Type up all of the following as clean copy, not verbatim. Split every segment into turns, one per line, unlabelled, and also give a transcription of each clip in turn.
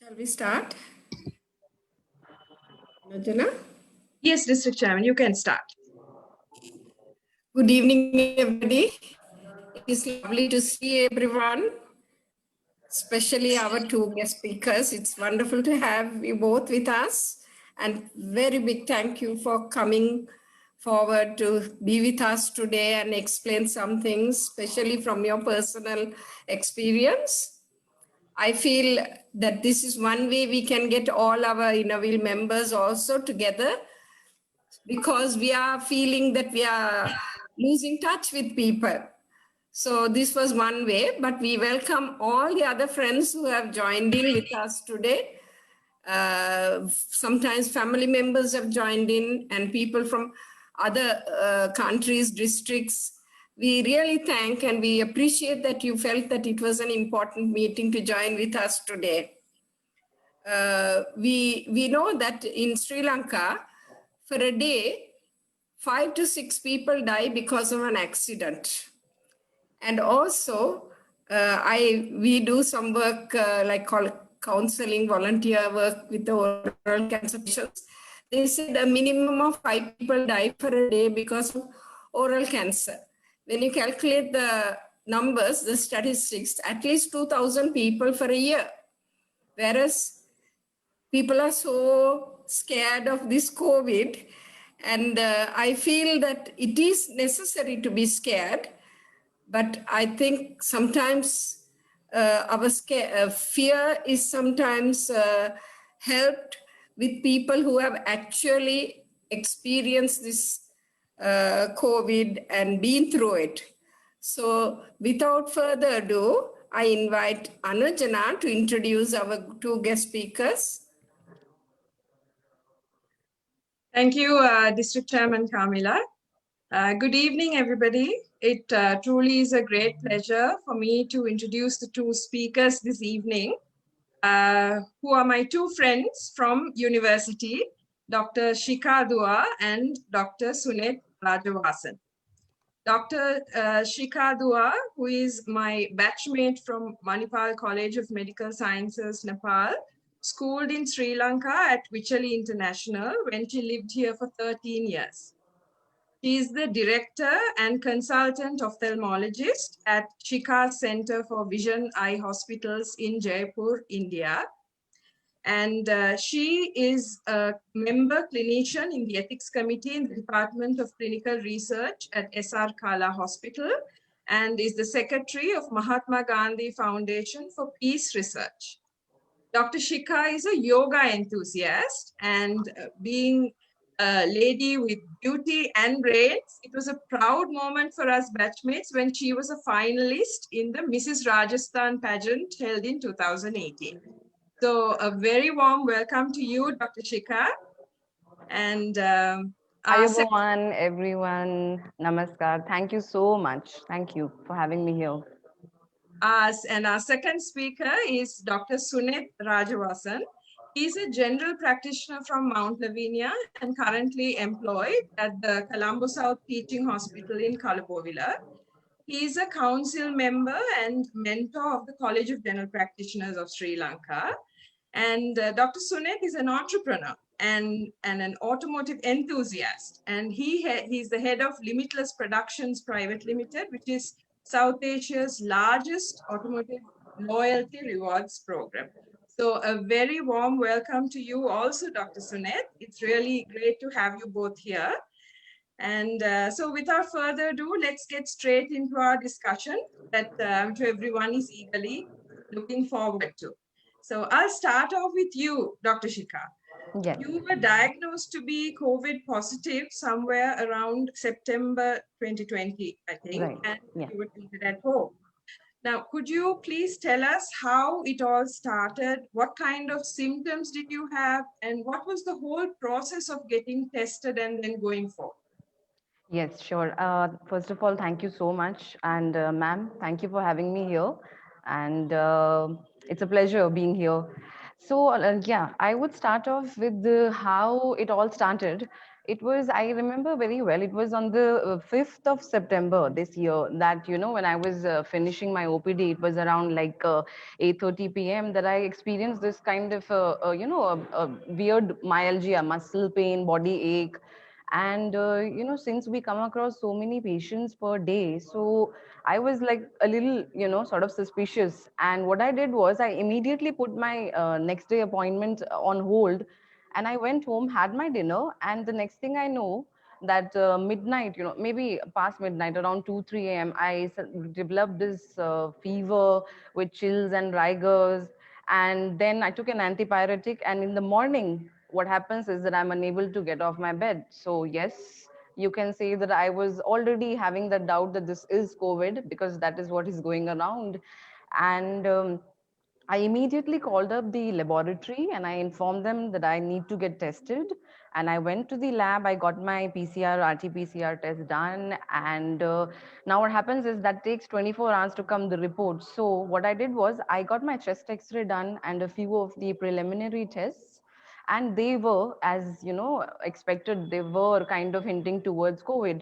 Shall we start? Anujana?
Yes, District Chairman, you can start.
Good evening, everybody. It is lovely to see everyone, especially our two guest speakers. It's wonderful to have you both with us. And very big thank you for coming forward to be with us today and explain some things, especially from your personal experience. I feel that this is one way we can get all our Innerville members also together, because we are feeling that we are losing touch with people. So this was one way, but we welcome all the other friends who have joined in with us today. Sometimes family members have joined in and people from other countries, districts. We really thank and we appreciate that you felt that it was an important meeting to join with us today. We know that in Sri Lanka, for a day, 5 to 6 people die because of an accident. And also, we do some work like called counseling, volunteer work with the oral cancer patients. They said a minimum of 5 people die for a day because of oral cancer. When you calculate the numbers, the statistics, at least 2,000 people for a year. Whereas people are so scared of this COVID, and I feel that it is necessary to be scared, but I think sometimes our fear is sometimes helped with people who have actually experienced this COVID and been through it. So without further ado, I invite Anujana to introduce our two guest speakers.
Thank you, District Chairman Kamila. Good evening, everybody. It truly is a great pleasure for me to introduce the two speakers this evening, who are my two friends from university, Dr. Shikha Dua and Dr. Sunet Rajavasan. Dr. Shikha Dua, who is my batchmate from Manipal College of Medical Sciences, Nepal, schooled in Sri Lanka at Vichali International when she lived here for 13 years. She is the director and consultant ophthalmologist at Shikha Center for Vision Eye Hospitals in Jaipur, India. And she is a member clinician in the ethics committee in the Department of Clinical Research at SR Kala Hospital, and is the secretary of Mahatma Gandhi Foundation for Peace Research. Dr. Shikha is a yoga enthusiast, and being a lady with beauty and brains, it was a proud moment for us batchmates when she was a finalist in the Mrs. Rajasthan pageant held in 2018. So a very warm welcome to you, Dr. Shikha. And
Ayubowan, everyone. Namaskar. Thank you so much. Thank you for having me here.
And our second speaker is Dr. Sunet Rajavasan. He's a general practitioner from Mount Lavinia and currently employed at the Colombo South Teaching Hospital in Kalabovila. He is a council member and mentor of the College of General Practitioners of Sri Lanka. And Dr. Sunet is an entrepreneur and an automotive enthusiast. And he's the head of Limitless Productions Private Limited, which is South Asia's largest automotive loyalty rewards program. So a very warm welcome to you also, Dr. Sunet. It's really great to have you both here. And so without further ado, let's get straight into our discussion that I'm sure everyone is eagerly looking forward to. So I'll start off with you, Dr. Shikha.
Yes.
You were diagnosed to be COVID positive somewhere around September 2020, I think,
Right.
and
Yeah.
you were treated at home. Now, could you please tell us how it all started? What kind of symptoms did you have? And what was the whole process of getting tested and then going forward?
Yes, sure. First of all, thank you so much. And ma'am, thank you for having me here. And it's a pleasure being here. So yeah, I would start off with how it all started. It was, I remember very well, it was on the 5th of September this year that, when I was finishing my OPD, it was around like 8:30 p.m. that I experienced this kind of, a weird myalgia, muscle pain, body ache. And, since we come across so many patients per day, so I was like a little, sort of suspicious. And what I did was I immediately put my next day appointment on hold, and I went home, had my dinner, and the next thing I know, that midnight, maybe past midnight, around 2, 3 a.m., developed this fever with chills and rigors. And then I took an antipyretic, and in the morning, what happens is that I'm unable to get off my bed. So, yes, you can say that I was already having the doubt that this is COVID, because that is what is going around. And I immediately called up the laboratory and I informed them that I need to get tested. And I went to the lab, I got my PCR, RT-PCR test done. And now what happens is that takes 24 hours to come the report. So what I did was I got my chest X-ray done and a few of the preliminary tests. And they were, as expected, they were kind of hinting towards COVID.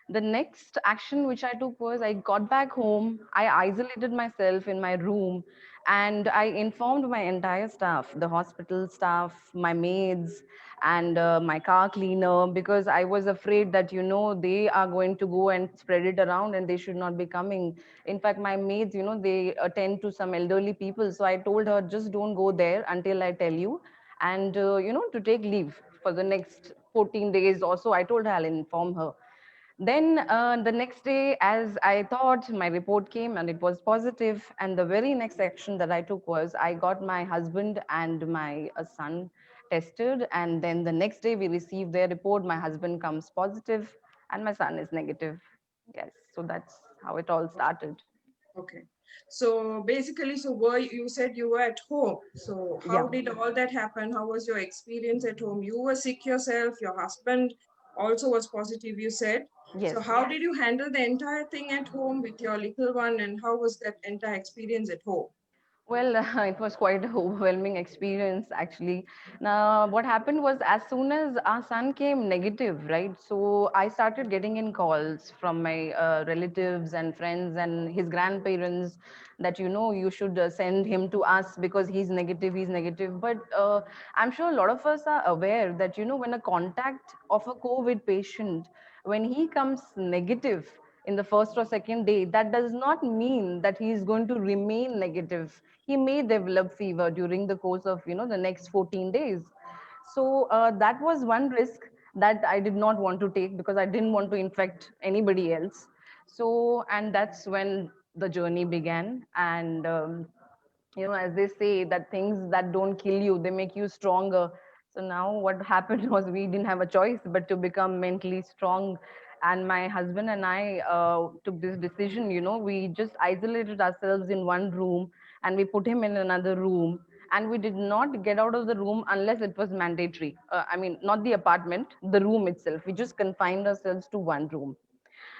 The next action which I took was I got back home, I isolated myself in my room, and I informed my entire staff, the hospital staff, my maids, and my car cleaner, because I was afraid that, they are going to go and spread it around and they should not be coming. In fact, my maids, they attend to some elderly people. So I told her, just don't go there until I tell you. And, to take leave for the next 14 days or so. I told her I'll inform her. Then the next day, as I thought, my report came and it was positive. And the very next action that I took was I got my husband and my son tested. And then the next day, we received their report. My husband comes positive and my son is negative. Yes. So that's how it all started.
Okay. So basically, so you said you were at home. So how
Yeah.
did all that happen? How was your experience at home? You were sick yourself. Your husband also was positive, you said.
Yes.
So how did you handle the entire thing at home with your little one, and how was that entire experience at home?
Well, it was quite an overwhelming experience, actually. Now, what happened was as soon as our son came negative, right? So I started getting in calls from my relatives and friends and his grandparents that, you should send him to us because he's negative, he's negative. But I'm sure a lot of us are aware that, when a contact of a COVID patient, when he comes negative, in the first or second day, that does not mean that he is going to remain negative. He may develop fever during the course of the next 14 days. So that was one risk that I did not want to take because I didn't want to infect anybody else. So, and that's when the journey began. And as they say, that things that don't kill you, they make you stronger. So now what happened was we didn't have a choice but to become mentally strong. And my husband and I took this decision. We just isolated ourselves in one room and we put him in another room, and we did not get out of the room unless it was mandatory. I mean, not the apartment, the room itself. We just confined ourselves to one room.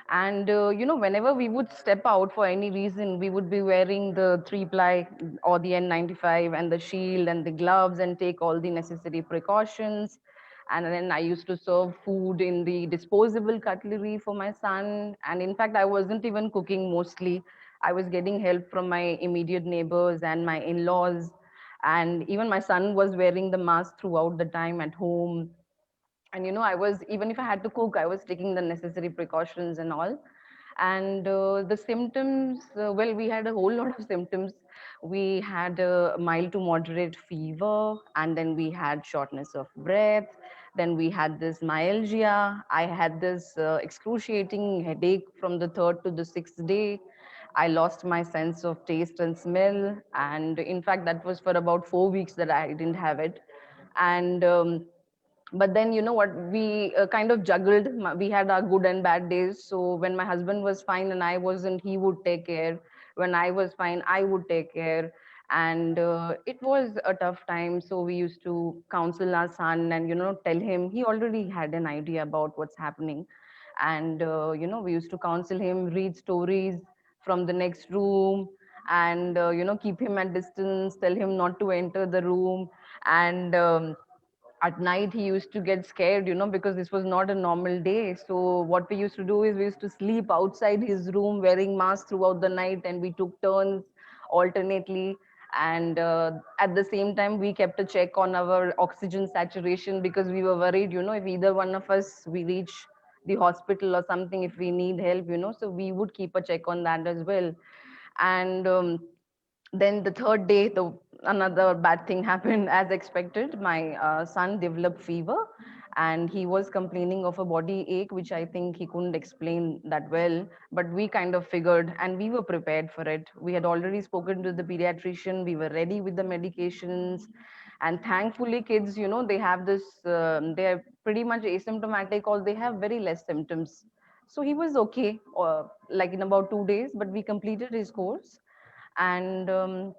And whenever we would step out for any reason, we would be wearing the 3-ply or the N95 and the shield and the gloves and take all the necessary precautions. And then I used to serve food in the disposable cutlery for my son. And in fact, I wasn't even cooking mostly. I was getting help from my immediate neighbors and my in-laws. And even my son was wearing the mask throughout the time at home. And I was, even if I had to cook, I was taking the necessary precautions and all. And the symptoms, well, we had a whole lot of symptoms. We had a mild to moderate fever, and then we had shortness of breath, then we had this myalgia. I had this excruciating headache from the third to the sixth day. I lost my sense of taste and smell, and in fact that was for about 4 weeks that I didn't have it. And but then what, we kind of juggled. We had our good and bad days. So when my husband was fine and I wasn't, he would take care. When I was fine, I would take care. And it was a tough time. So we used to counsel our son and tell him. He already had an idea about what's happening. And we used to counsel him, read stories from the next room, and keep him at distance, tell him not to enter the room. And at night he used to get scared, because this was not a normal day. So what we used to do is we used to sleep outside his room wearing masks throughout the night, and we took turns alternately. And at the same time, we kept a check on our oxygen saturation, because we were worried, if either one of us we reach the hospital or something, if we need help, so we would keep a check on that as well. And then the third day, the another bad thing happened. As expected, my son developed fever, and he was complaining of a body ache, which I think he couldn't explain that well, but we kind of figured, and we were prepared for it. We had already spoken to the pediatrician, we were ready with the medications. And thankfully, kids, they have this, they're pretty much asymptomatic, or they have very less symptoms. So he was okay, like in about 2 days, but we completed his course. And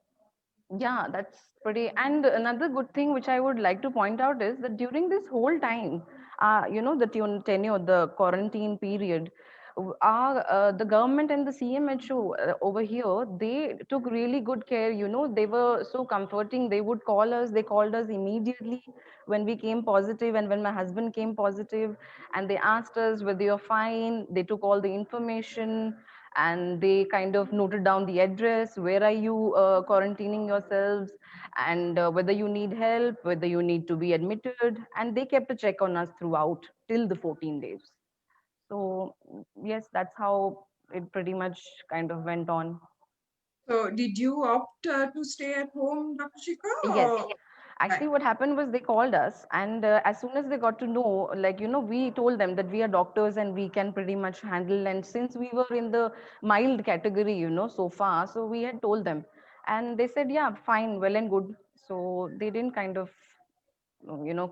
yeah, that's pretty. And another good thing which I would like to point out is that during this whole time, the tenure, the quarantine period, the government and the CMHO over here, they took really good care. They were so comforting. They would call us. They called us immediately when we came positive, and when my husband came positive, and they asked us whether you're fine. They took all the information, and they kind of noted down the address, where are you quarantining yourselves, and whether you need help, whether you need to be admitted, and they kept a check on us throughout till the 14 days. So yes, that's how it pretty much kind of went on.
So did you opt to stay at home, Dr. Shikha?
Yes.
Or...
Actually, what happened was they called us, and as soon as they got to know, like, we told them that we are doctors and we can pretty much handle. And since we were in the mild category, so far, so we had told them, and they said, yeah, fine, well and good. So they didn't kind of,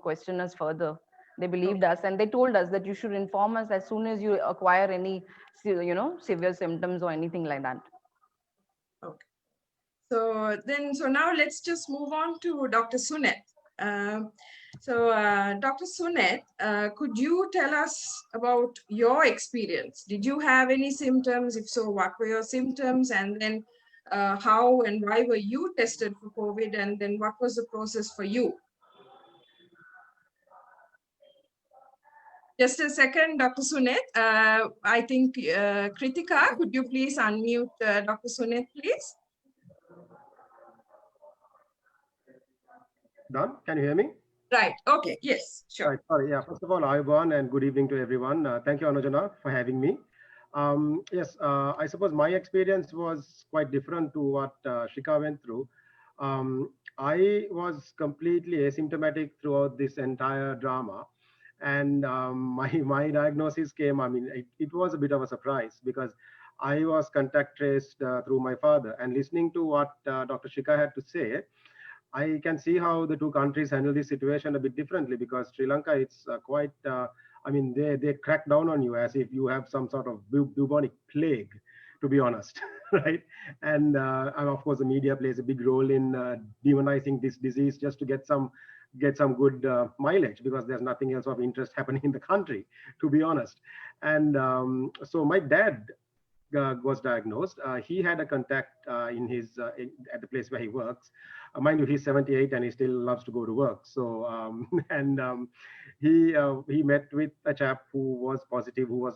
question us further. They believed us, and they told us that you should inform us as soon as you acquire any, severe symptoms or anything like that.
Okay. So now let's just move on to Dr. Sunet. Dr. Sunet, could you tell us about your experience? Did you have any symptoms? If so, what were your symptoms? And then how and why were you tested for COVID? And then what was the process for you? Just a second, Dr. Sunet. I think Kritika, could you please unmute Dr. Sunet, please?
Done? Can you hear me?
Right. Okay. Yes, sure.
Right. Sorry. Yeah. First of all, Ayuban, and good evening to everyone. Thank you, Anujana, for having me. Yes, I suppose my experience was quite different to what Shika went through. I was completely asymptomatic throughout this entire drama. And my diagnosis came, I mean, it was a bit of a surprise, because I was contact traced through my father. And listening to what Dr. Shika had to say, I can see how the two countries handle this situation a bit differently, because Sri Lanka, it's quite, I mean, they crack down on you as if you have some sort of bubonic plague, to be honest, right? And of course, the media plays a big role in demonizing this disease just to get some good mileage, because there's nothing else of interest happening in the country, to be honest. And so my dad was diagnosed. He had a contact in his at the place where he works. Mind you, he's 78 and he still loves to go to work. So he met with a chap who was positive, who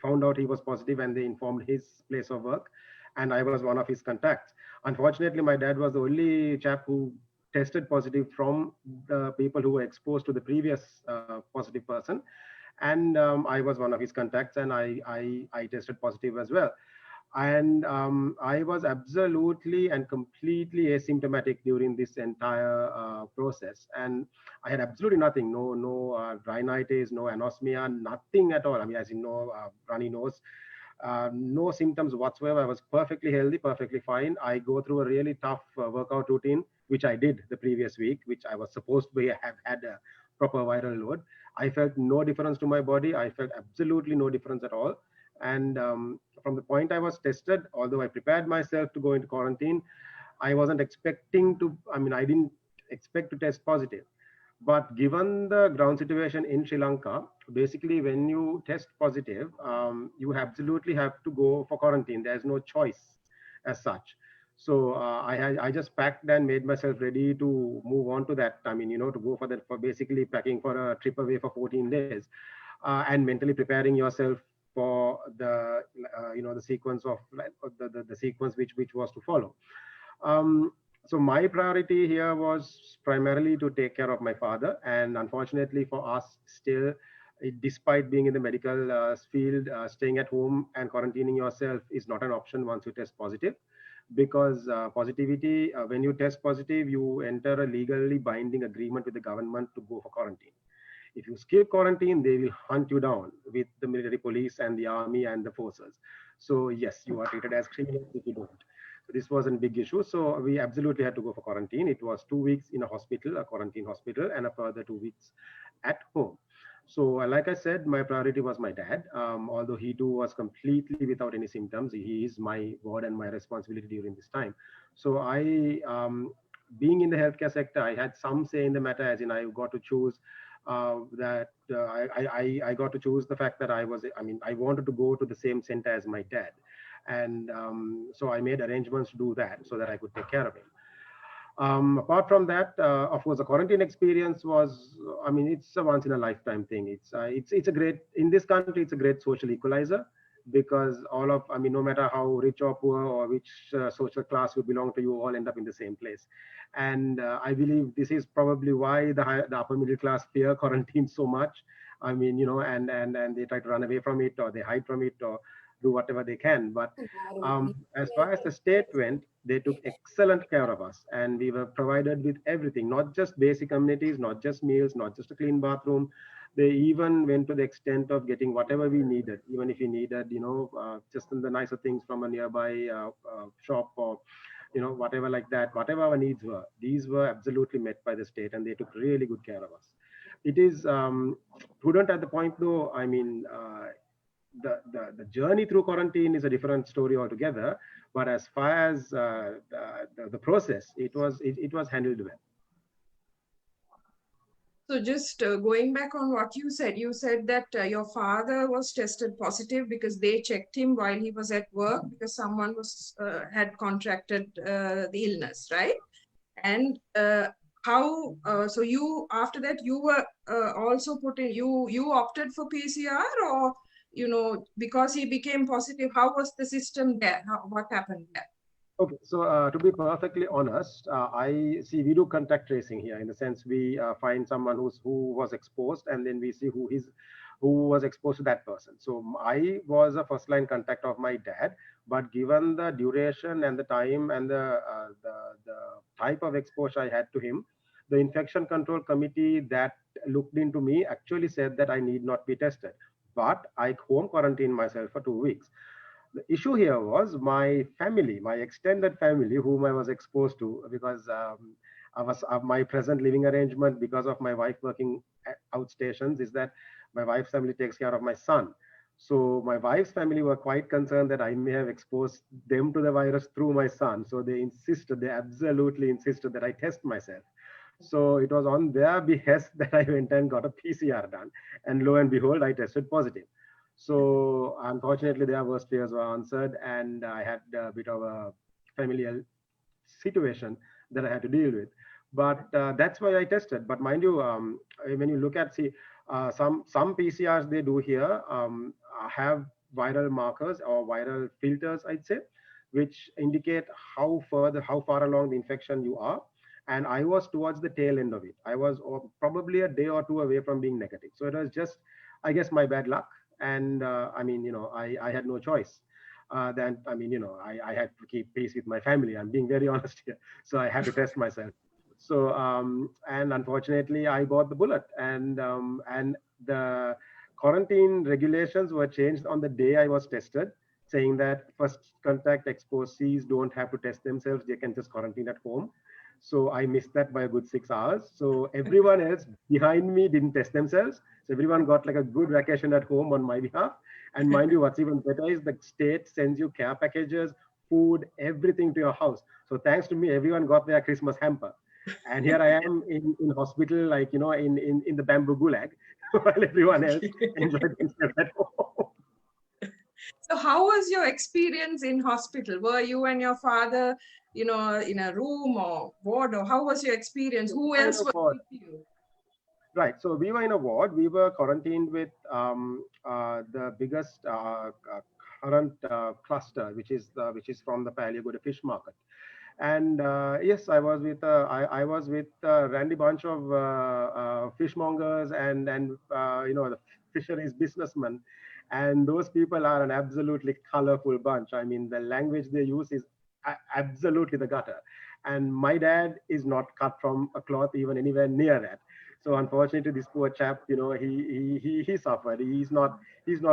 found out he was positive, and they informed his place of work, and I was one of his contacts. Unfortunately, my dad was the only chap who tested positive from the people who were exposed to the previous positive person. And I was one of his contacts, and I tested positive as well. And I was absolutely and completely asymptomatic during this entire process. And I had absolutely nothing, no rhinitis, no anosmia, nothing at all. I mean, as you know, runny nose, no symptoms whatsoever. I was perfectly healthy, perfectly fine. I go through a really tough workout routine, which I did the previous week, which I was supposed to have had a proper viral load. I felt no difference to my body. I felt absolutely no difference at all. And from the point I was tested, although I prepared myself to go into quarantine, I wasn't expecting to, I mean, I didn't expect to test positive. But given the ground situation in Sri Lanka, basically when you test positive, you absolutely have to go for quarantine. There's no choice as such. So I just packed and made myself ready to move on to that. I mean, to go for that, for basically packing for a trip away for 14 days, and mentally preparing yourself for the the sequence of the sequence which was to follow. Um, so my priority here was primarily to take care of my father, and unfortunately for us, still, despite being in the medical field, staying at home and quarantining yourself is not an option once you test positive, because positivity, when you test positive, you enter a legally binding agreement with the government to go for quarantine. If you skip quarantine, they will hunt you down with the military police and the army and the forces. So yes, you are treated as criminals if you don't. So this was a big issue. So we absolutely had to go for quarantine. It was 2 weeks in a hospital, a quarantine hospital, and a further 2 weeks at home. So like I said, my priority was my dad. Although he too was completely without any symptoms, he is my ward and my responsibility during this time. So being in the healthcare sector, I had some say in the matter, as in I got to choose I got to choose the fact that I wanted to go to the same center as my dad. And so I made arrangements to do that so that I could take care of him. Apart from that, of course, the quarantine experience was, it's a once in a lifetime thing. It's a great, in this country, it's a great social equalizer, because no matter how rich or poor or which social class you belong to, you all end up in the same place. And I believe this is probably why the upper middle class fear quarantine so much. And they try to run away from it, or they hide from it, or do whatever they can. But as far as the state went, they took excellent care of us, and we were provided with everything, not just basic amenities, not just meals, not just a clean bathroom. They even went to the extent of getting whatever we needed, even if we needed, just the nicer things from a nearby shop, or whatever like that. Whatever our needs were, these were absolutely met by the state, and they took really good care of us. It is prudent at the point, though. The journey through quarantine is a different story altogether. But as far as the process, it was handled well.
So just going back on what you said that your father was tested positive because they checked him while he was at work because someone had contracted the illness, right? And so you, after that, you were also you opted for PCR, or, because he became positive, how was the system there? What happened there?
Okay, so to be perfectly honest, we do contact tracing here, in the sense we find someone who was exposed, and then we see who was exposed to that person. So I was a first line contact of my dad, but given the duration and the time and the type of exposure I had to him, the infection control committee that looked into me actually said that I need not be tested, but I home quarantined myself for 2 weeks. The issue here was my family, my extended family, whom I was exposed to, because my present living arrangement, because of my wife working outstations, is that my wife's family takes care of my son. So my wife's family were quite concerned that I may have exposed them to the virus through my son. So they absolutely insisted that I test myself. So it was on their behest that I went and got a PCR done. And lo and behold, I tested positive. So unfortunately, their worst fears were answered, and I had a bit of a familial situation that I had to deal with. But that's why I tested. But mind you, when you look at some PCRs they do here have viral markers or viral filters, I'd say, which indicate how far along the infection you are. And I was towards the tail end of it. I was probably a day or two away from being negative. So it was just, I guess, my bad luck. And I had no choice. I had to keep pace with my family. I'm being very honest here. So I had to test myself. So, and unfortunately, I got the bullet. And the quarantine regulations were changed on the day I was tested, saying that first contact exposees don't have to test themselves. They can just quarantine at home. So I missed that by a good 6 hours. So everyone else behind me didn't test themselves. So everyone got like a good vacation at home on my behalf. And mind you, what's even better is the state sends you care packages, food, everything to your house. So thanks to me, everyone got their Christmas hamper. And here I am in hospital, like, in the bamboo gulag, while everyone else enjoyed themselves at home.
So how was your experience in hospital? Were you and your father in a room or ward, or how was your experience? Who
Kind
else
of
was
odd.
with you?
Right. So we were in a ward. We were quarantined with the biggest current cluster, which is from the Palagoda fish market. And yes, I was with a randy bunch of fishmongers and the fisheries businessmen, and those people are an absolutely colorful bunch. I mean, the language they use is absolutely the gutter, and my dad is not cut from a cloth even anywhere near that. So unfortunately, this poor chap, he suffered. He's not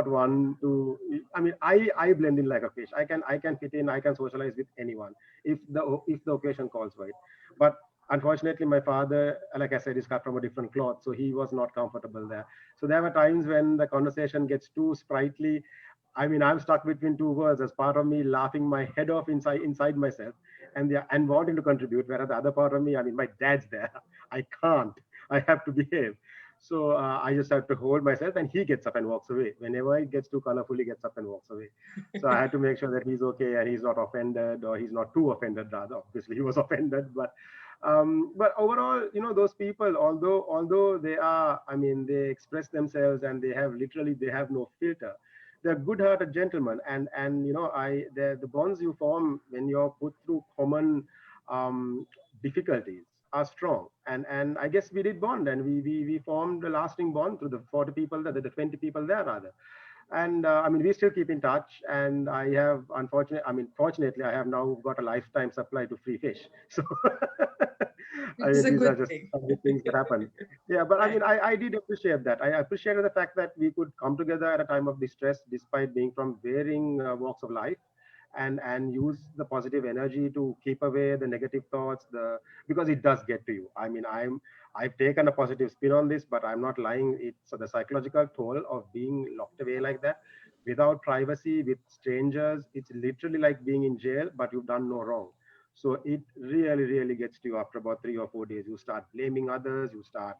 one to. I mean, I blend in like a fish. I can fit in. I can socialize with anyone if the occasion calls for it. But unfortunately, my father, like I said, is cut from a different cloth, so he was not comfortable there. So there were times when the conversation gets too sprightly. I mean, I'm stuck between two worlds. As part of me laughing my head off inside myself, and wanting to contribute, whereas the other part of me, I mean, my dad's there. I can't. I have to behave. So I just have to hold myself, and he gets up and walks away. Whenever it gets too colorful, he gets up and walks away. So I had to make sure that he's okay and he's not offended, or he's not too offended. Rather, obviously he was offended, but overall, those people, although they are, I mean, they express themselves and they have no filter. They're good-hearted gentlemen, and the bonds you form when you're put through common difficulties are strong. And I guess we did bond, and we formed a lasting bond through the 40 people there, the 20 people there rather. And I mean, we still keep in touch, and fortunately, I have now got a lifetime supply to free fish. So I
It's
mean,
a
these are
good
just
thing.
some of the things that happen. Yeah, but I
Right.
mean, I did appreciate that. I appreciated the fact that we could come together at a time of distress, despite being from varying walks of life, and use the positive energy to keep away the negative thoughts. Because it does get to you. I mean, I've taken a positive spin on this, but I'm not lying. It's the psychological toll of being locked away like that, without privacy, with strangers. It's literally like being in jail, but you've done no wrong. So it really, really gets to you after about 3 or 4 days. You start blaming others. You start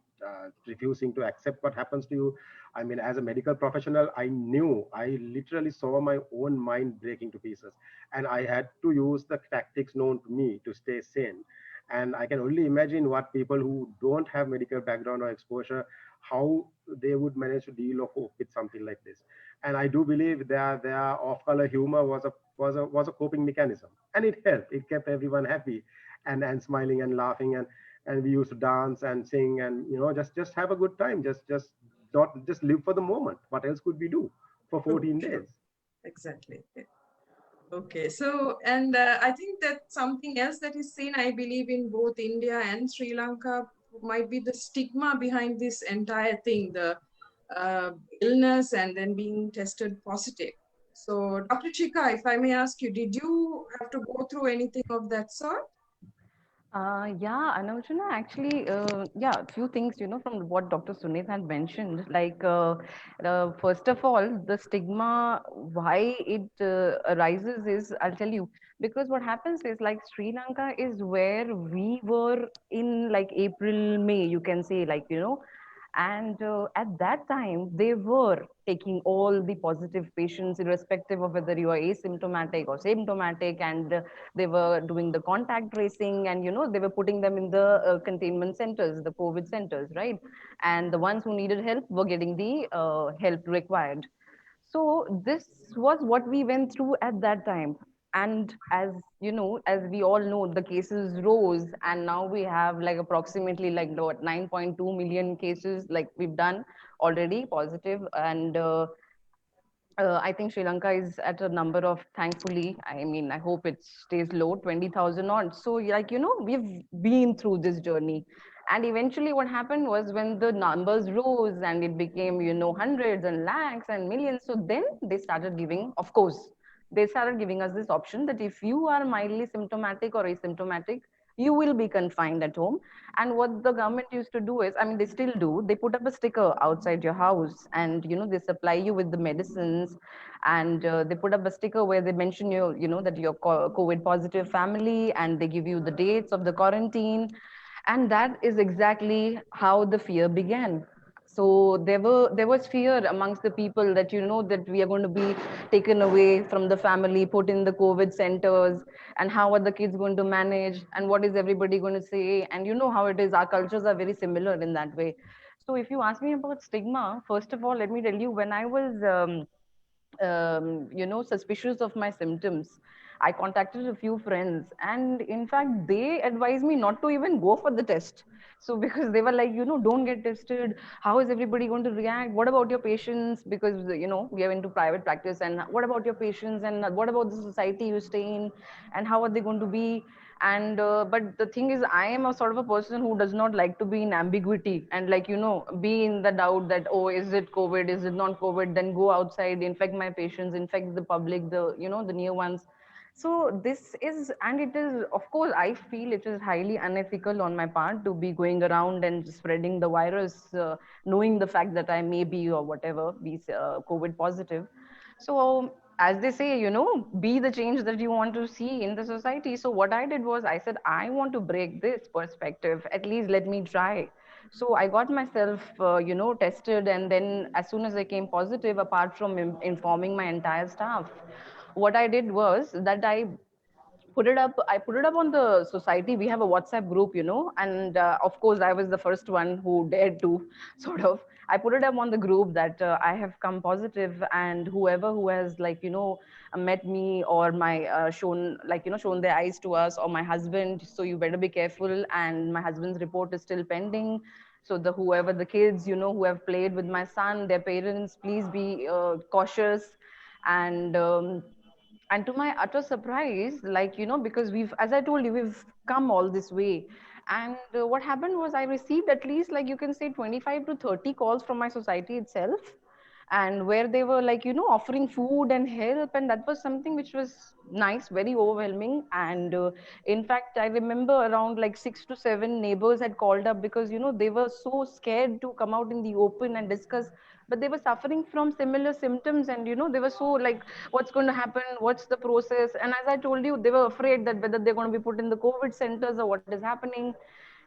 refusing to accept what happens to you. I mean, as a medical professional, I literally saw my own mind breaking to pieces, and I had to use the tactics known to me to stay sane. And I can only imagine what people who don't have medical background or exposure, how they would manage to deal or cope with something like this. And I do believe their off-color humor was a coping mechanism, and it helped. It kept everyone happy, and smiling and laughing, and we used to dance and sing, and just have a good time. Just live for the moment. What else could we do for
True,
14
true.
days?
Exactly. Okay, so and I think that something else that is seen, I believe, in both India and Sri Lanka might be the stigma behind this entire thing, the illness and then being tested positive. So, Dr. Chika, if I may ask you, did you have to go through anything of that sort?
Yeah, Anojana, actually, yeah, a few things, from what Dr. Sunit had mentioned. Like, first of all, the stigma, why it arises is, I'll tell you, because what happens is, like, Sri Lanka is where we were in, like, April, May, you can say, like, and at that time, they were taking all the positive patients, irrespective of whether you are asymptomatic or symptomatic, and they were doing the contact tracing, and they were putting them in the containment centers, the COVID centers, right? And the ones who needed help were getting the help required. So this was what we went through at that time. And as we all know, the cases rose, and now we have like approximately like what 9.2 million cases like we've done already positive. And I think Sri Lanka is at a number of, thankfully, I mean, I hope it stays low, 20,000 odd. So, like, we've been through this journey. And eventually, what happened was when the numbers rose and it became, hundreds and lakhs and millions. So then they started giving, of course, they started giving us this option that if you are mildly symptomatic or asymptomatic, you will be confined at home. And what the government used to do is, I mean, they still do, they put up a sticker outside your house, and they supply you with the medicines, and they put up a sticker where they mention that you're COVID positive family, and they give you the dates of the quarantine. And that is exactly how the fear began. So there was fear amongst the people that, you know, that we are going to be taken away from the family, put in the COVID centers, and how are the kids going to manage, and what is everybody going to say? And you know how it is, our cultures are very similar in that way. So if you ask me about stigma, first of all, let me tell you, when I was you know, suspicious of my symptoms, I contacted a few friends, and in fact, they advised me not to even go for the test. So because they were like, you know, don't get tested. How is everybody going to react? What about your patients? Because, you know, we are into private practice, and what about your patients? And what about the society you stay in? And how are they going to be? And but the thing is, I am a sort of a person who does not like to be in ambiguity and, like, you know, be in the doubt that, oh, is it COVID, is it not COVID, then go outside, infect my patients, infect the public, the, you know, the new ones. So this is, and it is, of course, I feel it is highly unethical on my part to be going around and spreading the virus, knowing the fact that I may be, or whatever, be COVID positive. So as they say, you know, be the change that you want to see in the society. So what I did was, I said, I want to break this perspective, at least let me try. So I got myself, you know, tested, and then as soon as I came positive, apart from informing my entire staff, what I did was that I put it up on the society. We have a WhatsApp group, you know, and of course I was the first one who dared to sort of, I put it up on the group that I have come positive, and whoever who has, like, you know, met me, or my shown, like, you know, shown their eyes to us, or my husband, so you better be careful, and my husband's report is still pending. So the whoever the kids, you know, who have played with my son, their parents, please be cautious. And and to my utter surprise, like, you know, because we've, as I told you, we've come all this way. And what happened was, I received at least, like, you can say 25 to 30 calls from my society itself, and where they were, like, you know, offering food and help, and that was something which was nice, very overwhelming. And in fact, I remember around like 6 to 7 neighbors had called up, because, you know, they were so scared to come out in the open and discuss, but they were suffering from similar symptoms, and, you know, they were so like, what's going to happen, what's the process? And as I told you, they were afraid that whether they're going to be put in the COVID centers or what is happening.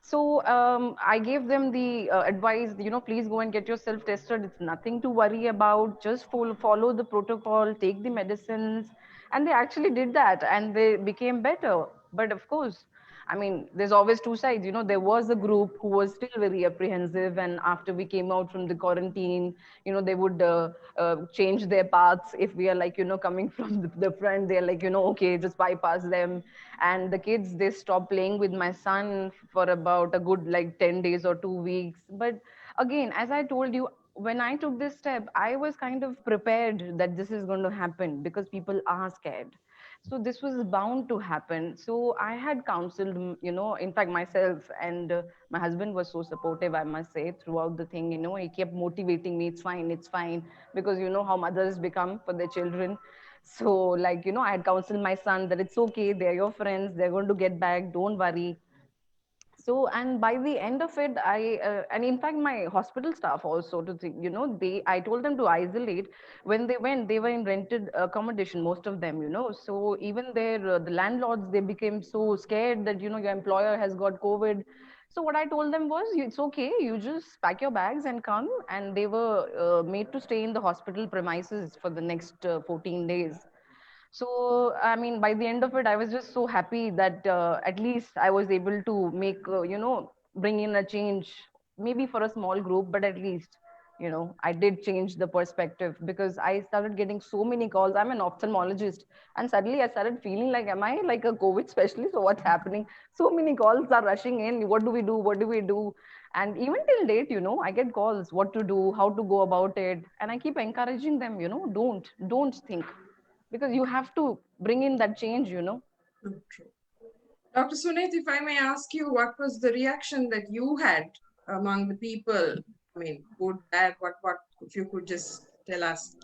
So I gave them the advice, you know, please go and get yourself tested. It's nothing to worry about. Just follow the protocol, take the medicines. And they actually did that, and they became better. But of course, I mean, there's always two sides. You know, there was a group who was still very apprehensive. And after we came out from the quarantine, you know, they would change their paths. If we are, like, you know, coming from the front, they're like, you know, okay, just bypass them. And the kids, they stopped playing with my son for about a good like 10 days or 2 weeks. But again, as I told you, when I took this step, I was kind of prepared that this is going to happen, because people are scared. So this was bound to happen. So I had counseled, you know, in fact, myself. And my husband was so supportive, I must say, throughout the thing. You know, he kept motivating me, it's fine, it's fine, because you know how mothers become for their children. So, like, you know, I had counseled my son that it's okay, they're your friends, they're going to get back, don't worry. So, and by the end of it, and in fact, my hospital staff also, to think, you know, I told them to isolate. When they went, they were in rented accommodation, most of them, you know. So even the landlords, they became so scared that, you know, your employer has got COVID. So what I told them was, it's okay, you just pack your bags and come. And they were made to stay in the hospital premises for the next 14 days. So, I mean, by the end of it, I was just so happy that at least I was able to make, you know, bring in a change, maybe for a small group, but at least, you know, I did change the perspective, because I started getting so many calls. I'm an ophthalmologist, and suddenly I started feeling like, am I like a COVID specialist, or what's happening? So many calls are rushing in. What do we do? What do we do? And even till date, you know, I get calls, what to do, how to go about it. And I keep encouraging them, you know, don't think, because you have to bring in that change, you know.
True. Dr. Sunit, if I may ask you, what was the reaction that you had among the people? I mean, good, bad, what, if you could just tell us.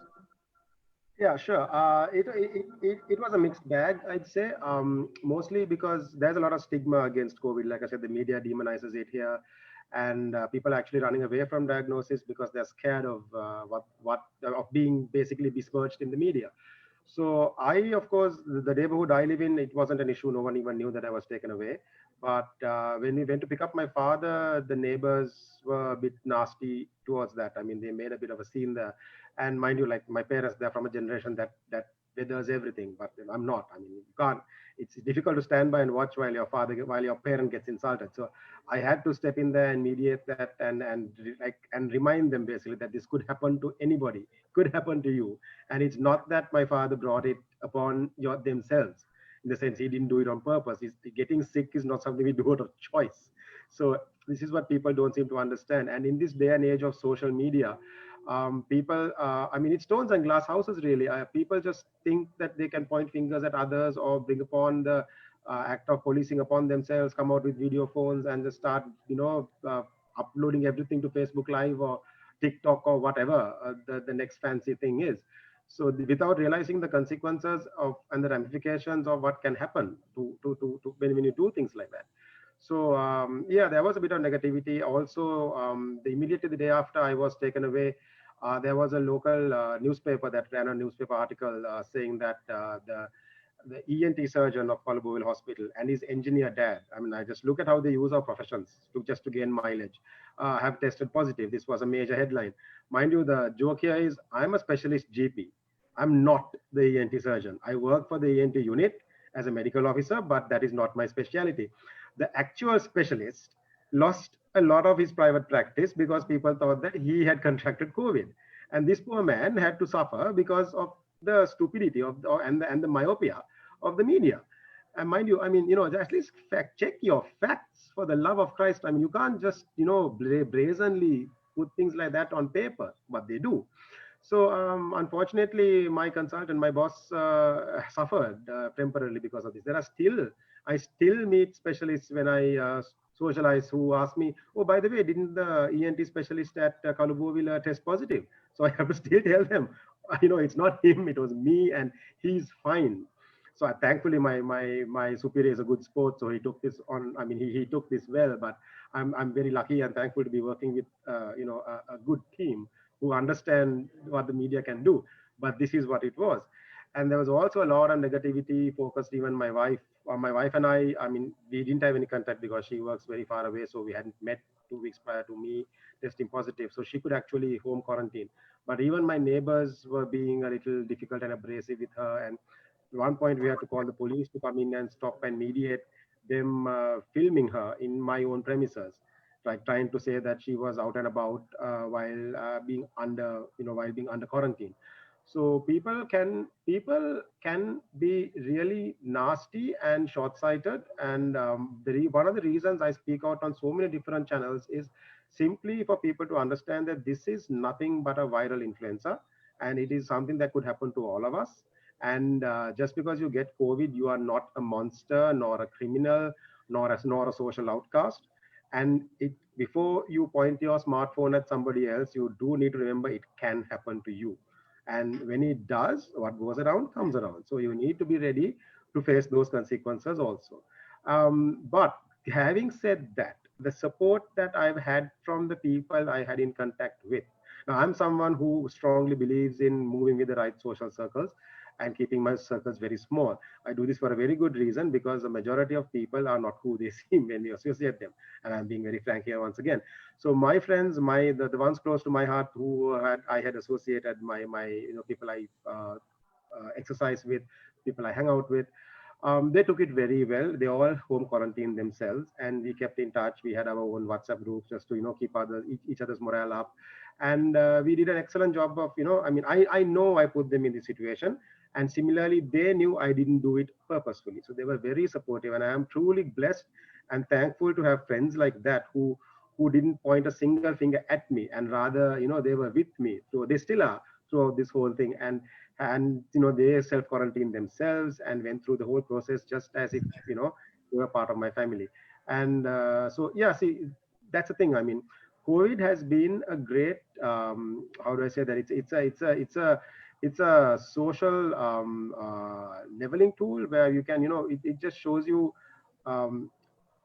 Yeah, sure. It was a mixed bag, I'd say. Mostly because there's a lot of stigma against COVID. Like I said, the media demonizes it here, and people are actually running away from diagnosis because they're scared of of being basically besmirched in the media. So I, of course, the neighborhood I live in, it wasn't an issue. No one even knew that I was taken away. But when we went to pick up my father, the neighbors were a bit nasty towards that. I mean, they made a bit of a scene there. And mind you, like my parents, they're from a generation that weathers everything, but I'm not. I mean, you can't. It's difficult to stand by and watch while while your parent gets insulted. So I had to step in there and mediate that and remind them basically that this could happen to anybody, could happen to you, and it's not that my father brought it upon themselves. In the sense, he didn't do it on purpose. Getting sick is not something we do out of choice. So this is what people don't seem to understand. And in this day and age of social media, people, I mean, it's stones and glass houses, really. People just think that they can point fingers at others or bring upon the act of policing upon themselves, come out with video phones and just start, uploading everything to Facebook Live or TikTok or whatever the next fancy thing is. So without realizing the consequences of and the ramifications of what can happen when you do things like that. So yeah, there was a bit of negativity. Also, immediately the day after I was taken away, there was a local newspaper that ran a newspaper article saying that the ENT surgeon of Colombo Hospital and his engineer dad, I mean, I just look at how they use our professions just to gain mileage, have tested positive. This was a major headline. Mind you, the joke here is I'm a specialist GP. I'm not the ENT surgeon. I work for the ENT unit as a medical officer, but that is not my specialty. The actual specialist lost a lot of his private practice because people thought that he had contracted COVID. And this poor man had to suffer because of the stupidity and the myopia of the media. And mind you, I mean, at least fact check your facts, for the love of Christ. I mean, you can't just, brazenly put things like that on paper, but they do. So unfortunately, my consultant, my boss, suffered temporarily because of this. I still meet specialists when I socialize who ask me, oh, by the way, didn't the ENT specialist at Kaluboville test positive? So I have to still tell them, it's not him, it was me, and he's fine. So thankfully, my superior is a good sport, so he took this on. I mean, he took this well, but I'm very lucky and thankful to be working with a good team who understand what the media can do. But this is what it was. And there was also a lot of negativity focused. Even my wife and I mean, we didn't have any contact because she works very far away. So we hadn't met 2 weeks prior to me testing positive. So she could actually home quarantine. But even my neighbors were being a little difficult and abrasive with her. And at one point we had to call the police to come in and stop and mediate them filming her in my own premises, like trying to say that she was out and about while being under quarantine. So people can be really nasty and short-sighted, and one of the reasons I speak out on so many different channels is simply for people to understand that this is nothing but a viral influenza, and it is something that could happen to all of us. And just because you get COVID, you are not a monster, nor a criminal, nor a social outcast. And before you point your smartphone at somebody else, you do need to remember it can happen to you. And when it does, what goes around comes around. So you need to be ready to face those consequences also. But having said that, the support that I've had from the people I had in contact with. Now, I'm someone who strongly believes in moving with the right social circles and keeping my circles very small. I do this for a very good reason, because the majority of people are not who they seem when you associate them. And I'm being very frank here once again. So my friends, the ones close to my heart who I had associated, my people I exercise with, people I hang out with, they took it very well. They all home quarantined themselves, and we kept in touch. We had our own WhatsApp groups just to keep each other's morale up, and we did an excellent job of I know I put them in this situation, and similarly they knew I didn't do it purposefully. So they were very supportive, and I am truly blessed and thankful to have friends like that who didn't point a single finger at me, and rather they were with me. So they still are throughout this whole thing, and they self-quarantined themselves and went through the whole process just as if they were part of my family. And so yeah, see, that's the thing. I mean, COVID has been a great how do I say that, it's a social leveling tool where you can it just shows you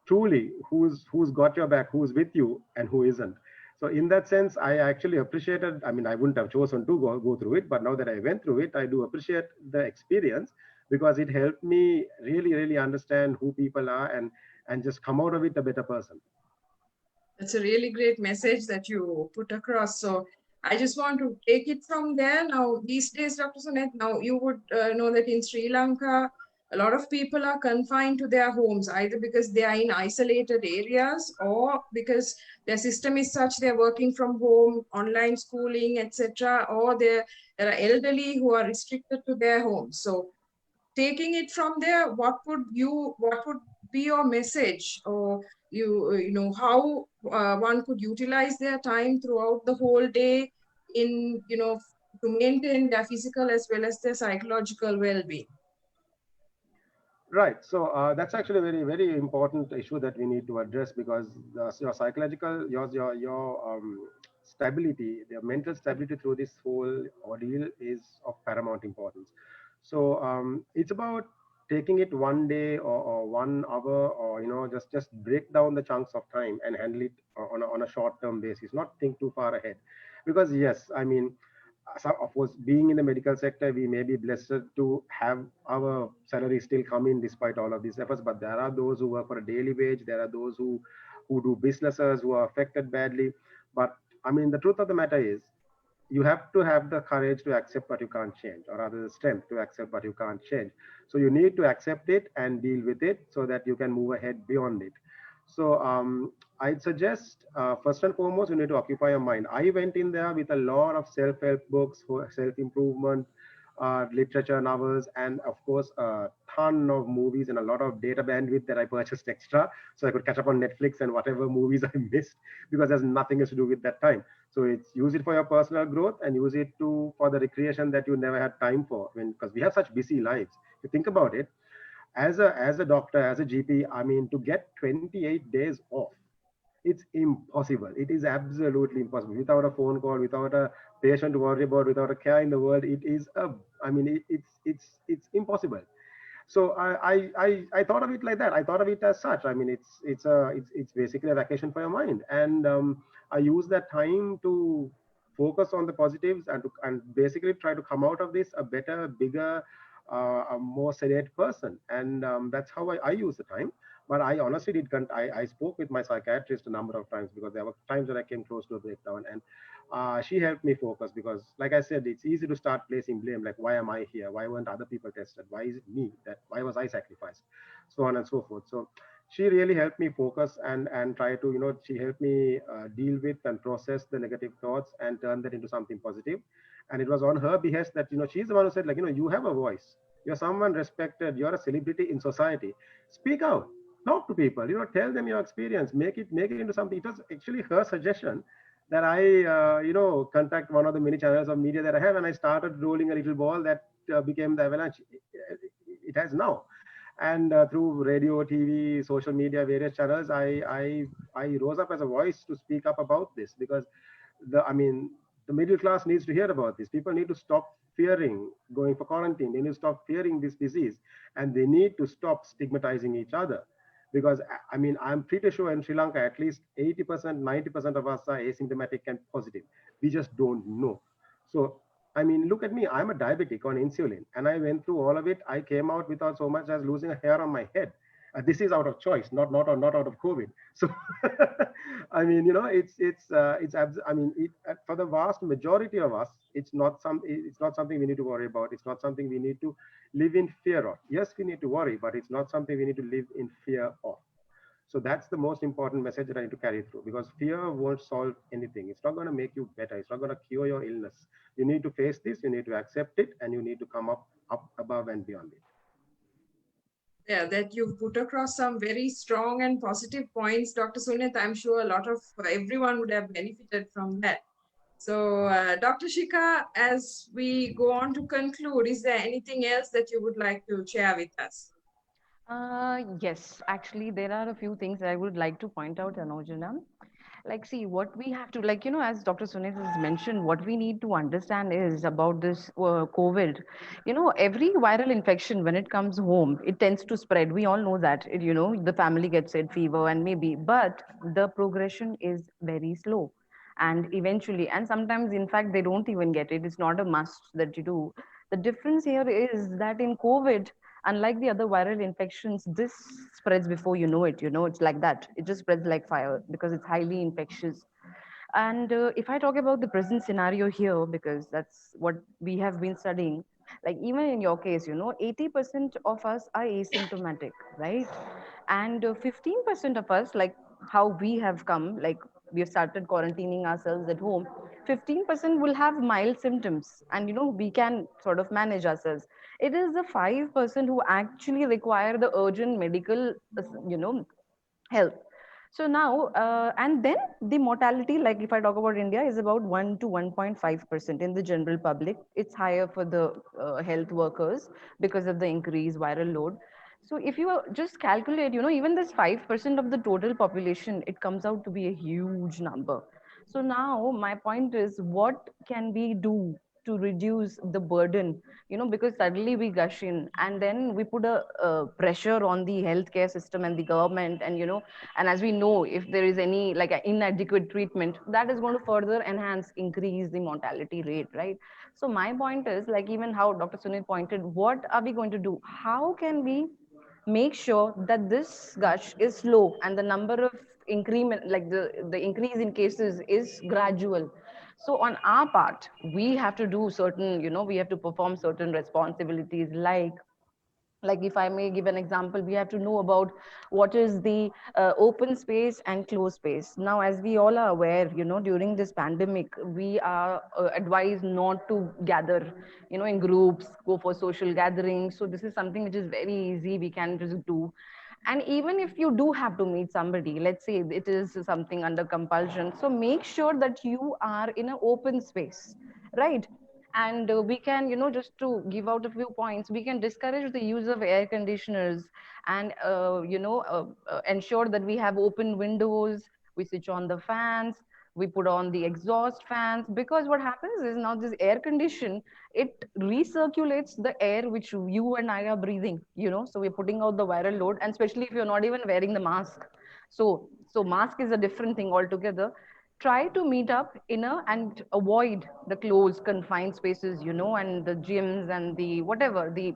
truly who's got your back, who's with you, and who isn't. So in that sense, I actually appreciated, I mean, I wouldn't have chosen to go through it, but now that I went through it, I do appreciate the experience because it helped me really understand who people are and just come out of it a better person.
That's a really great message that you put across. So I just want to take it from there. Now, these days, Dr. Sunet, now you would know that in Sri Lanka, a lot of people are confined to their homes, either because they are in isolated areas or because their system is such they're working from home, online schooling, etc., or there are elderly who are restricted to their homes. So taking it from there, what would be your message, or you know how one could utilize their time throughout the whole day in to maintain their physical as well as their psychological well-being?
Right. So that's actually a very important issue that we need to address because your psychological, your stability, the mental stability through this whole ordeal is of paramount importance. So it's about taking it one day or 1 hour, or just break down the chunks of time and handle it on a short-term basis. Not think too far ahead, because yes, I mean, so of course, being in the medical sector, we may be blessed to have our salary still come in despite all of these efforts. But there are those who work for a daily wage. There are those who do businesses who are affected badly. But I mean, the truth of the matter is, you have to have the courage to accept what you can't change, or rather the strength to accept what you can't change. So you need to accept it and deal with it so that you can move ahead beyond it. So I'd suggest, first and foremost, you need to occupy your mind. I went in there with a lot of self-help books for self-improvement, literature novels, and of course, a ton of movies and a lot of data bandwidth that I purchased extra so I could catch up on Netflix and whatever movies I missed, because there's nothing else to do with that time. So it's use it for your personal growth and use it for the recreation that you never had time for. Because we have such busy lives. If you think about it, as a doctor, as a GP, I mean, to get 28 days off, it's impossible. It is absolutely impossible. Without a phone call, without a patient to worry about, without a care in the world, it is it's impossible. So I thought of it like that. I thought of it as such. I mean, it's basically a vacation for your mind, and I use that time to focus on the positives and basically try to come out of this a better, bigger, a more sedate person. And that's how I use the time. But I honestly did. I spoke with my psychiatrist a number of times because there were times when I came close to a breakdown, and she helped me focus because, like I said, it's easy to start placing blame. Like, why am I here? Why weren't other people tested? Why is it me? Why was I sacrificed? So on and so forth. So she really helped me focus and try to, she helped me deal with and process the negative thoughts and turn that into something positive. And it was on her behest that, she's the one who said, like, you have a voice. You're someone respected. You're a celebrity in society. Speak out. Talk to people. Tell them your experience. Make it into something. It was actually her suggestion that I, contact one of the many channels of media that I have, and I started rolling a little ball that became the avalanche it has now. And through radio, TV, social media, various channels, I rose up as a voice to speak up about this because the middle class needs to hear about this. People need to stop fearing going for quarantine. They need to stop fearing this disease, and they need to stop stigmatizing each other. Because I'm pretty sure in Sri Lanka, at least 80%, 90% of us are asymptomatic and positive. We just don't know. So, look at me. I'm a diabetic on insulin, and I went through all of it. I came out without so much as losing a hair on my head. This is out of choice, not out of COVID. So, for the vast majority of us, it's not something we need to worry about. It's not something we need to live in fear of. Yes, we need to worry, but it's not something we need to live in fear of. So that's the most important message that I need to carry through, because fear won't solve anything. It's not going to make you better. It's not going to cure your illness. You need to face this, you need to accept it, and you need to come up above and beyond it.
Yeah, that you've put across some very strong and positive points, Dr. Sunet. I'm sure a lot of everyone would have benefited from that. So, Dr. Shikha, as we go on to conclude, is there anything else that you would like to share with us?
Yes, actually, there are a few things I would like to point out, Anojana. Like, see, what we have to, like, as Dr. Sunet has mentioned, what we need to understand is about this COVID. Every viral infection, when it comes home, it tends to spread. We all know that, the family gets it, fever, and maybe, but the progression is very slow. and eventually, and sometimes in fact they don't even get it. It's not a must that you do. The difference here is that in COVID, unlike the other viral infections, this spreads before you know it. You know, it's like that. It just spreads like fire because it's highly infectious. And if I talk about the present scenario here, because that's what we have been studying, like even in your case, 80% of us are asymptomatic, right? And 15% of us, like how we have come, like we have started quarantining ourselves at home, 15% will have mild symptoms, and we can sort of manage ourselves. It is the 5% who actually require the urgent medical, help. So now, and then the mortality, like if I talk about India, is about 1 to 1.5% in the general public. It's higher for the health workers because of the increased viral load. So if you just calculate, even this 5% of the total population, it comes out to be a huge number. So now my point is, what can we do to reduce the burden? Because suddenly we gush in, and then we put a pressure on the healthcare system and the government, and and as we know, if there is any like inadequate treatment, that is going to further increase the mortality rate, right? So my point is, like even how Dr. Sunil pointed, what are we going to do? How can we make sure that this gush is slow and the number of increment, like the increase in cases, is gradual? So on our part, we have to do certain, we have to perform certain responsibilities, like if I may give an example, we have to know about what is the open space and closed space. Now, as we all are aware, during this pandemic, we are advised not to gather, in groups, go for social gatherings. So this is something which is very easy, we can just do. And even if you do have to meet somebody, let's say it is something under compulsion, so make sure that you are in an open space, right? And we can, just to give out a few points, we can discourage the use of air conditioners, and ensure that we have open windows, we switch on the fans, we put on the exhaust fans, because what happens is, now this air condition, it recirculates the air which you and I are breathing, so we're putting out the viral load, and especially if you're not even wearing the mask. So mask is a different thing altogether. Try to meet up in a and avoid the closed confined spaces, and the gyms and the whatever, the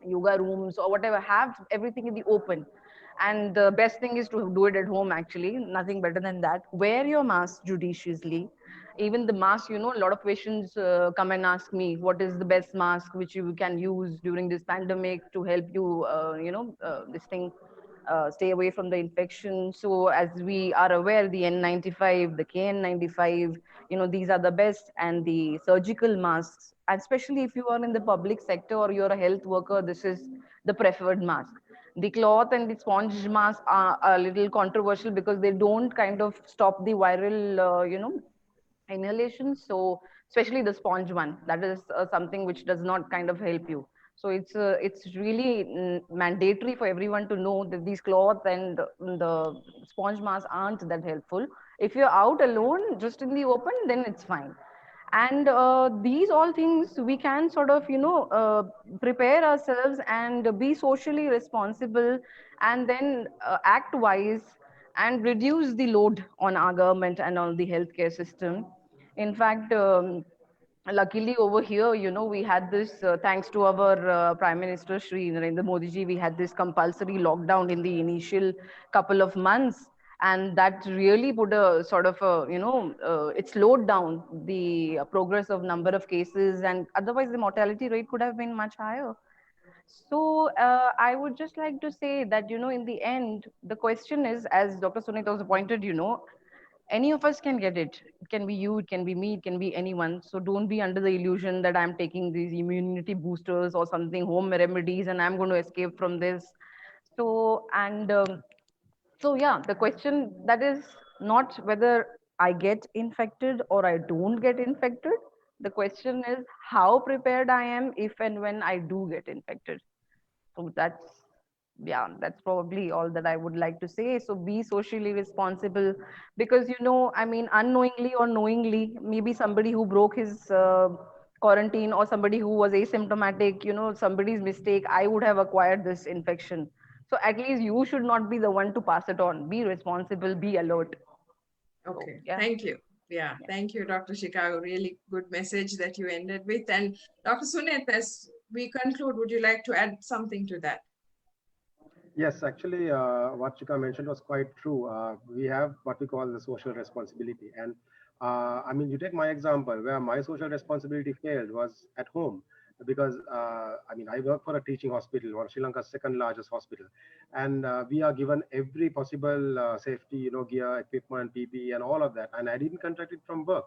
yoga rooms or whatever, have everything in the open. And the best thing is to do it at home, actually, nothing better than that. Wear your mask judiciously. Even the mask, a lot of patients come and ask me, what is the best mask which you can use during this pandemic to help you, this thing, stay away from the infection. So as we are aware, the N95, the KN95, these are the best, and the surgical masks, especially if you are in the public sector or you're a health worker, this is the preferred mask. The cloth and the sponge mask are a little controversial because they don't kind of stop the viral, inhalation. So especially the sponge one, that is something which does not kind of help you. So it's really mandatory for everyone to know that these cloth and the sponge masks aren't that helpful. If you're out alone, just in the open, then it's fine. And these all things we can sort of prepare ourselves and be socially responsible, and then act wise, and reduce the load on our government and on the healthcare system. In fact, luckily over here, we had this, thanks to our Prime Minister Shri Narendra Modi ji, we had this compulsory lockdown in the initial couple of months. And that really put a sort of it slowed down the progress of number of cases, and otherwise the mortality rate could have been much higher. So I would just like to say that, in the end, the question is, as Dr. Sunita also pointed, any of us can get it. It can be you, it can be me, it can be anyone. So don't be under the illusion that I'm taking these immunity boosters or something, home remedies, and I'm going to escape from this. So, and so yeah, the question that is not whether I get infected or I don't get infected. The question is how prepared I am if and when I do get infected. So that's probably all that I would like to say. So be socially responsible, because I mean, unknowingly or knowingly, maybe somebody who broke his quarantine, or somebody who was asymptomatic, somebody's mistake, I would have acquired this infection. So at least you should not be the one to pass it on. Be responsible, be alert.
Okay,
Yeah.
thank you. Yeah, thank you, Dr. Shikha. Really good message that you ended with. And Dr. Sunet, as we conclude, would you like to add something to that?
Yes, actually, what Chika mentioned was quite true. We have what we call the social responsibility. And I mean, you take my example where my social responsibility failed was at home because I mean, I work for a teaching hospital, one of Sri Lanka's second largest hospital. And we are given every possible safety, gear, equipment, PPE, and all of that. And I didn't contract it from work.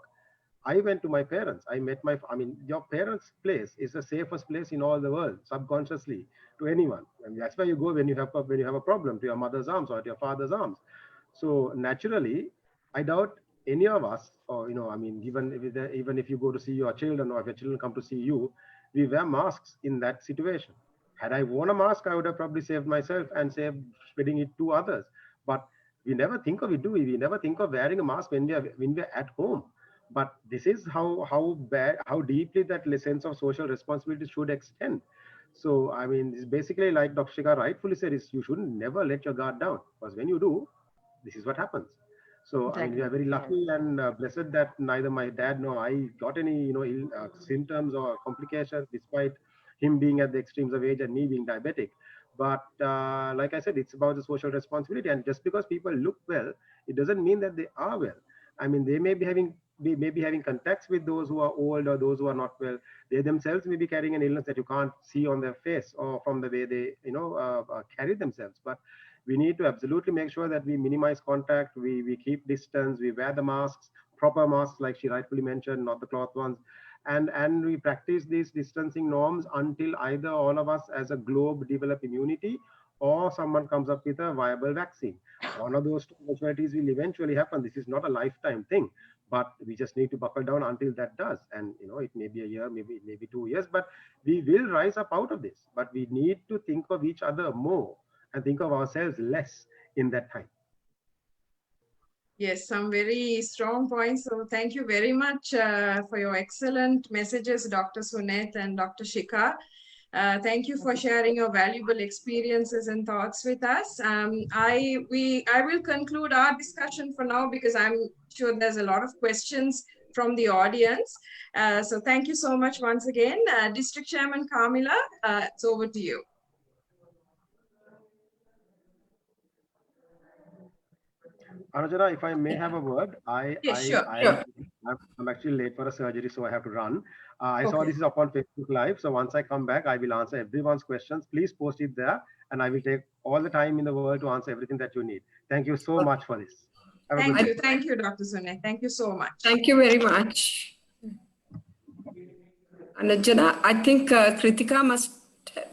I went to my parents. I mean, your parents' place is the safest place in all the world, subconsciously, to anyone. And that's where you go when you have a problem, to your mother's arms or to your father's arms. So naturally, I doubt any of us, or I mean, even if you go to see your children or if your children come to see you, we wear masks in that situation. Had I worn a mask, I would have probably saved myself and saved spreading it to others. But we never think of it, do we? We never think of wearing a mask when we're at home. But this is how deeply that sense of social responsibility should extend. So I mean, it's basically like Dr. Shikha rightfully said, is you shouldn't never let your guard down, because when you do, this is what happens. So I mean, we are very lucky and blessed that neither my dad nor I got any symptoms or complications, despite him being at the extremes of age and me being diabetic. But like I said, it's about the social responsibility, and just because people look well, it doesn't mean that they are well. I mean, they may be having contacts with those who are old or those who are not well. They themselves may be carrying an illness that you can't see on their face or from the way they carry themselves. But we need to absolutely make sure that we minimize contact, we keep distance, we wear the masks, proper masks like she rightfully mentioned, not the cloth ones, and we practice these distancing norms until either all of us as a globe develop immunity or someone comes up with a viable vaccine. One of those two opportunities will eventually happen. This is not a lifetime thing, but we just need to buckle down until that does. And it may be a year, maybe 2 years, but we will rise up out of this. But we need to think of each other more and think of ourselves less in that time.
Yes, some very strong points. So thank you very much for your excellent messages, Dr. Sunet and Dr. Shikha. Thank you for sharing your valuable experiences and thoughts with us. I will conclude our discussion for now because I'm sure there's a lot of questions from the audience. So thank you so much once again. District Chairman Kamila, it's over to you.
Anujana, if I may have a word, I'm actually late for a surgery, so I have to run. I saw this is up on Facebook Live, so once I come back, I will answer everyone's questions. Please post it there, and I will take all the time in the world to answer everything that you need. Thank you so much for this.
Thank you, Dr. Sunet. Thank you so much.
Thank you very much. Anujana, I think Kritika must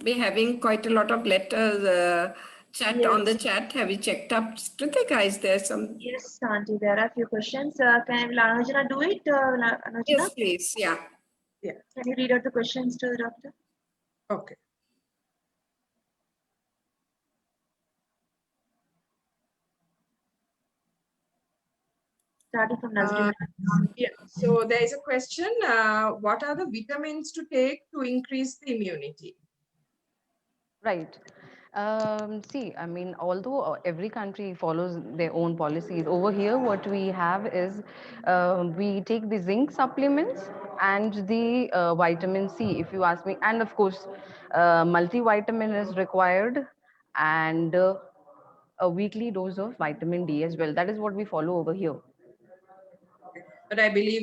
be having quite a lot of letters chat on the chat. Have you checked up? Kritika, is there some?
Yes, Auntie, there are a few questions. Can Anujana do it? Anujana?
Yes, please. Yeah.
Yeah.
Can you read out the questions to the doctor?
Okay.
Starting from Nazreen.
Yeah, so there is a question. What are the vitamins to take to increase the immunity?
Right. See, I mean, although every country follows their own policies, over here what we have is we take the zinc supplements and the vitamin C, if you ask me. And of course, multivitamin is required, and a weekly dose of vitamin D as well. That is what we follow over here.
But I believe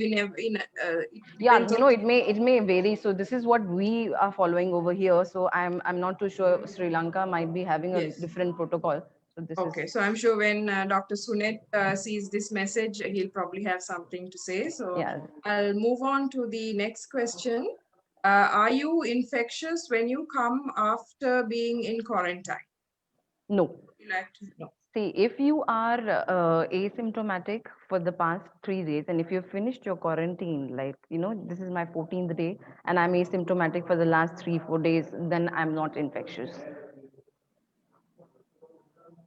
yeah, it may vary. So this is what we are following over here. So I'm not too sure Sri Lanka might be having a different protocol. So this is...
So I'm sure when Dr. Sunet sees this message, he'll probably have something to say. So yeah. I'll move on to the next question. Are you infectious when you come after being in quarantine?
No.
Would you like to know?
See, if you are asymptomatic for the past 3 days, and if you've finished your quarantine, like, this is my 14th day, and I'm asymptomatic for the last 3-4 days, then I'm not infectious.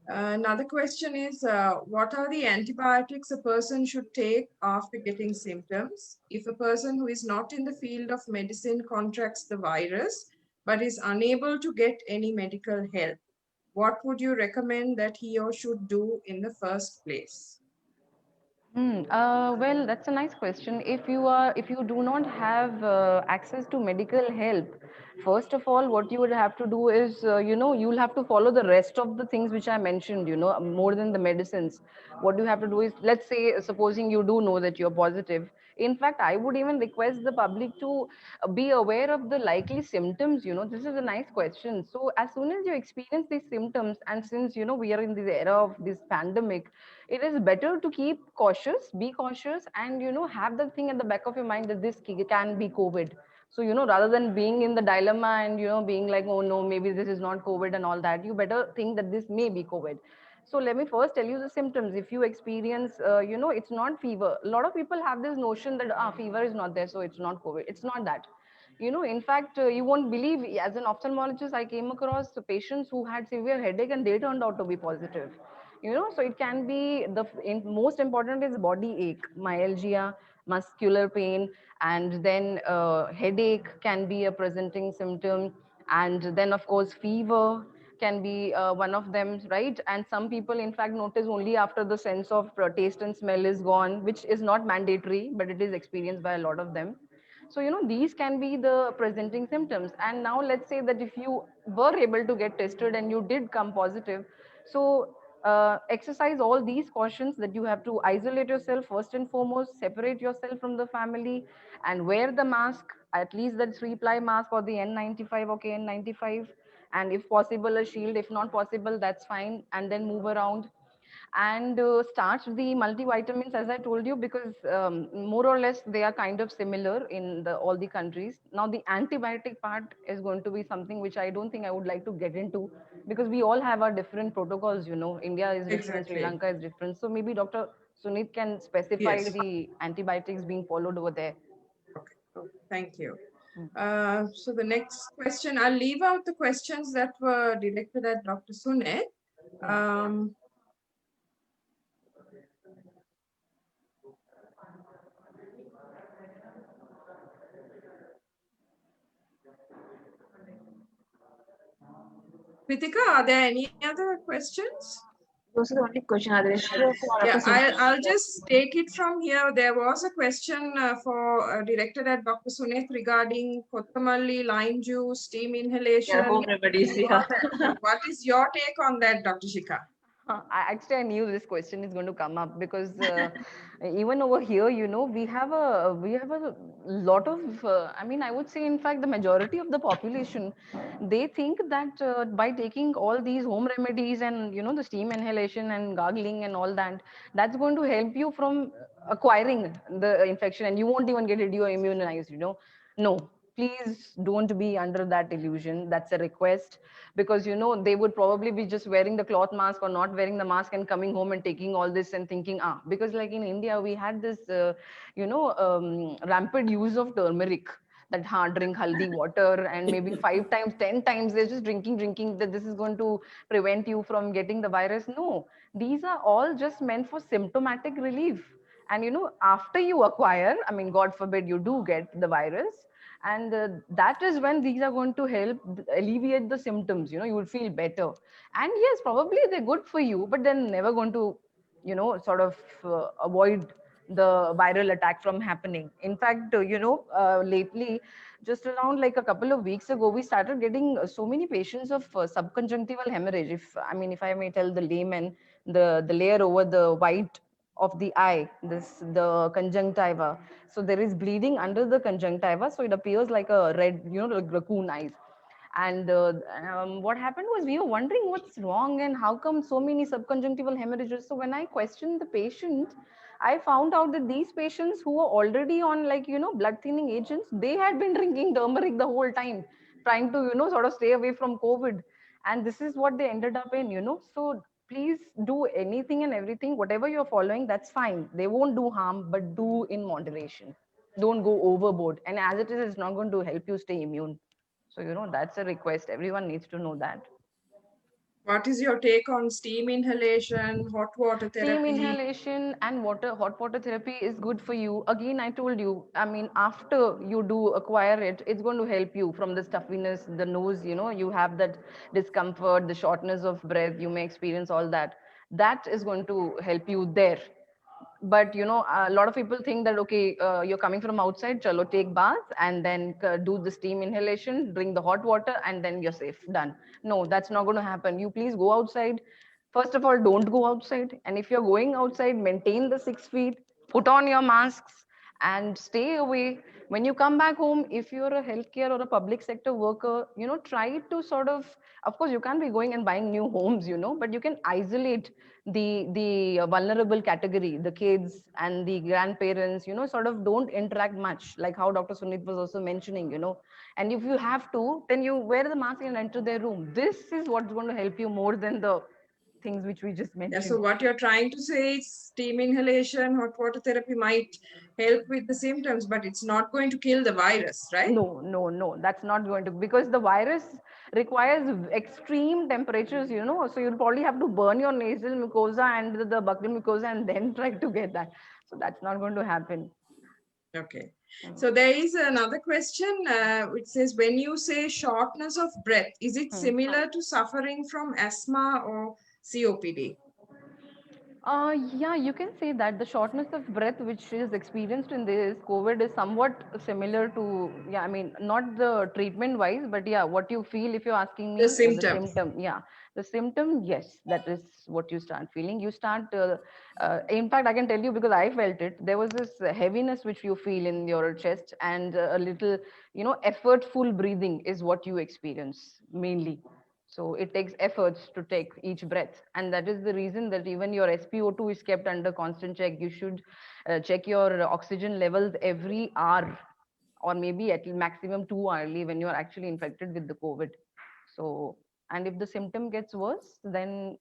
Another question is, what are the antibiotics a person should take after getting symptoms? If a person who is not in the field of medicine contracts the virus, but is unable to get any medical help, what would you recommend that he or should do in the first place?
Well, that's a nice question. If you do not have access to medical help, first of all, what you would have to do is, you'll have to follow the rest of the things which I mentioned, more than the medicines. What you have to do is, let's say, supposing you do know that you're positive. In fact, I would even request the public to be aware of the likely symptoms. This is a nice question. So as soon as you experience these symptoms, and since, we are in this era of this pandemic, it is better to keep cautious, be cautious, and have the thing at the back of your mind that this can be COVID. So rather than being in the dilemma and being like, oh no, maybe this is not COVID and all that, you better think that this may be COVID. So let me first tell you the symptoms. If you experience, it's not fever. A lot of people have this notion that fever is not there, so it's not COVID. It's not that. In fact, you won't believe, as an ophthalmologist, I came across patients who had severe headache and they turned out to be positive. So it can be most important is body ache, myalgia, muscular pain, and then headache can be a presenting symptom, and then of course fever can be one of them, right? And some people in fact notice only after the sense of taste and smell is gone, which is not mandatory, but it is experienced by a lot of them. So these can be the presenting symptoms. And now let's say that if you were able to get tested and you did come positive, so exercise all these cautions, that you have to isolate yourself first and foremost, separate yourself from the family, and wear the mask, at least that 3-ply mask or the N95 or KN95, and if possible a shield. If not possible, that's fine, and then move around. And start the multivitamins, as I told you, because more or less they are kind of similar in all the countries. Now the antibiotic part is going to be something which I don't think I would like to get into, because we all have our different protocols. India is different, Sri
Exactly.
Lanka is different, so maybe Dr. Sunit can specify
Yes.
the antibiotics being followed over there.
Okay. Thank you. So the next question, I'll leave out the questions that were directed at Dr. Sunet. Um, Kritika, are there any other questions?
Those are the only question. Are there
Yeah, I'll just take it from here. There was a question directed at Dr. Suneth regarding Kottamalli lime juice, steam inhalation.
home remedies? Yeah.
What is your take on that, Dr. Shikha?
I knew this question is going to come up, because even over here, we have a lot of. I mean, I would say, in fact, the majority of the population, they think that by taking all these home remedies and the steam inhalation and gargling and all that, that's going to help you from acquiring the infection, and you won't even get it. You are immunized. No, please don't be under that illusion. That's a request, because they would probably be just wearing the cloth mask or not wearing the mask and coming home and taking all this and thinking, because like in India we had this rampant use of turmeric, that drink haldi water, and maybe 5 times 10 times they're just drinking, that this is going to prevent you from getting the virus. No, these are all just meant for symptomatic relief. And after you acquire, I mean, God forbid you do get the virus, and that is when these are going to help alleviate the symptoms. You will feel better, and yes, probably they're good for you, but they're never going to sort of avoid the viral attack from happening. In fact, lately, just around like a couple of weeks ago, we started getting so many patients of subconjunctival hemorrhage. If I may tell the layman, the layer over the white of the eye, the conjunctiva. So there is bleeding under the conjunctiva, so it appears like a red, like raccoon eyes. And what happened was, we were wondering what's wrong and how come so many subconjunctival hemorrhages. So when I questioned the patient, I found out that these patients who were already on blood thinning agents, they had been drinking turmeric the whole time, trying to sort of stay away from COVID, and this is what they ended up in. So please do anything and everything, whatever you're following, that's fine. They won't do harm, but do in moderation. Don't go overboard. And as it is, it's not going to help you stay immune. So, that's a request. Everyone needs to know that.
What is your take on steam inhalation, hot water therapy?
Steam inhalation and hot water therapy is good for you. Again, I told you, I mean, after you do acquire it, it's going to help you from the stuffiness, the nose, you have that discomfort, the shortness of breath, you may experience all that. That is going to help you there. But you know, a lot of people think that okay, you're coming from outside, chalo, take bath and then do the steam inhalation, drink the hot water, and then you're safe, done. No, that's not going to happen. You please go outside. First of all, don't go outside, and if you're going outside, maintain the 6 feet, put on your masks, and stay away. When you come back home, if you're a healthcare or a public sector worker, you know, try to sort of course you can't be going and buying new homes, you know, but you can isolate the vulnerable category, the kids and the grandparents, you know, sort of don't interact much, like how Dr. Sunit was also mentioning, you know. And if you have to, then you wear the mask and enter their room. This is what's going to help you more than the things which we just
Yeah,
mentioned.
so what you're trying to say is steam inhalation, hot water therapy might help with the symptoms, but it's not going to kill the virus, right?
No, that's not going to, because the virus requires extreme temperatures, you know, so you'll probably have to burn your nasal mucosa and the buccal mucosa and then try to get that. So that's not going to happen.
Okay. So there is another question which says, when you say shortness of breath, is it similar to suffering from asthma or COPD?
Yeah, you can say that the shortness of breath which is experienced in this COVID is somewhat similar to, yeah, I mean, not the treatment wise, but yeah, what you feel if you're asking me,
The
the
symptom.
symptom, yeah, the symptom, yes, that is what you start feeling. You start, in fact, I can tell you because I felt it. There was this heaviness which you feel in your chest, and a little, you know, effortful breathing is what you experience mainly. So it takes efforts to take each breath. And that is the reason that even your SpO2 is kept under constant check. You should check your oxygen levels every hour, or maybe at maximum 2 hourly when you're actually infected with the COVID. So, and if the symptom gets worse, then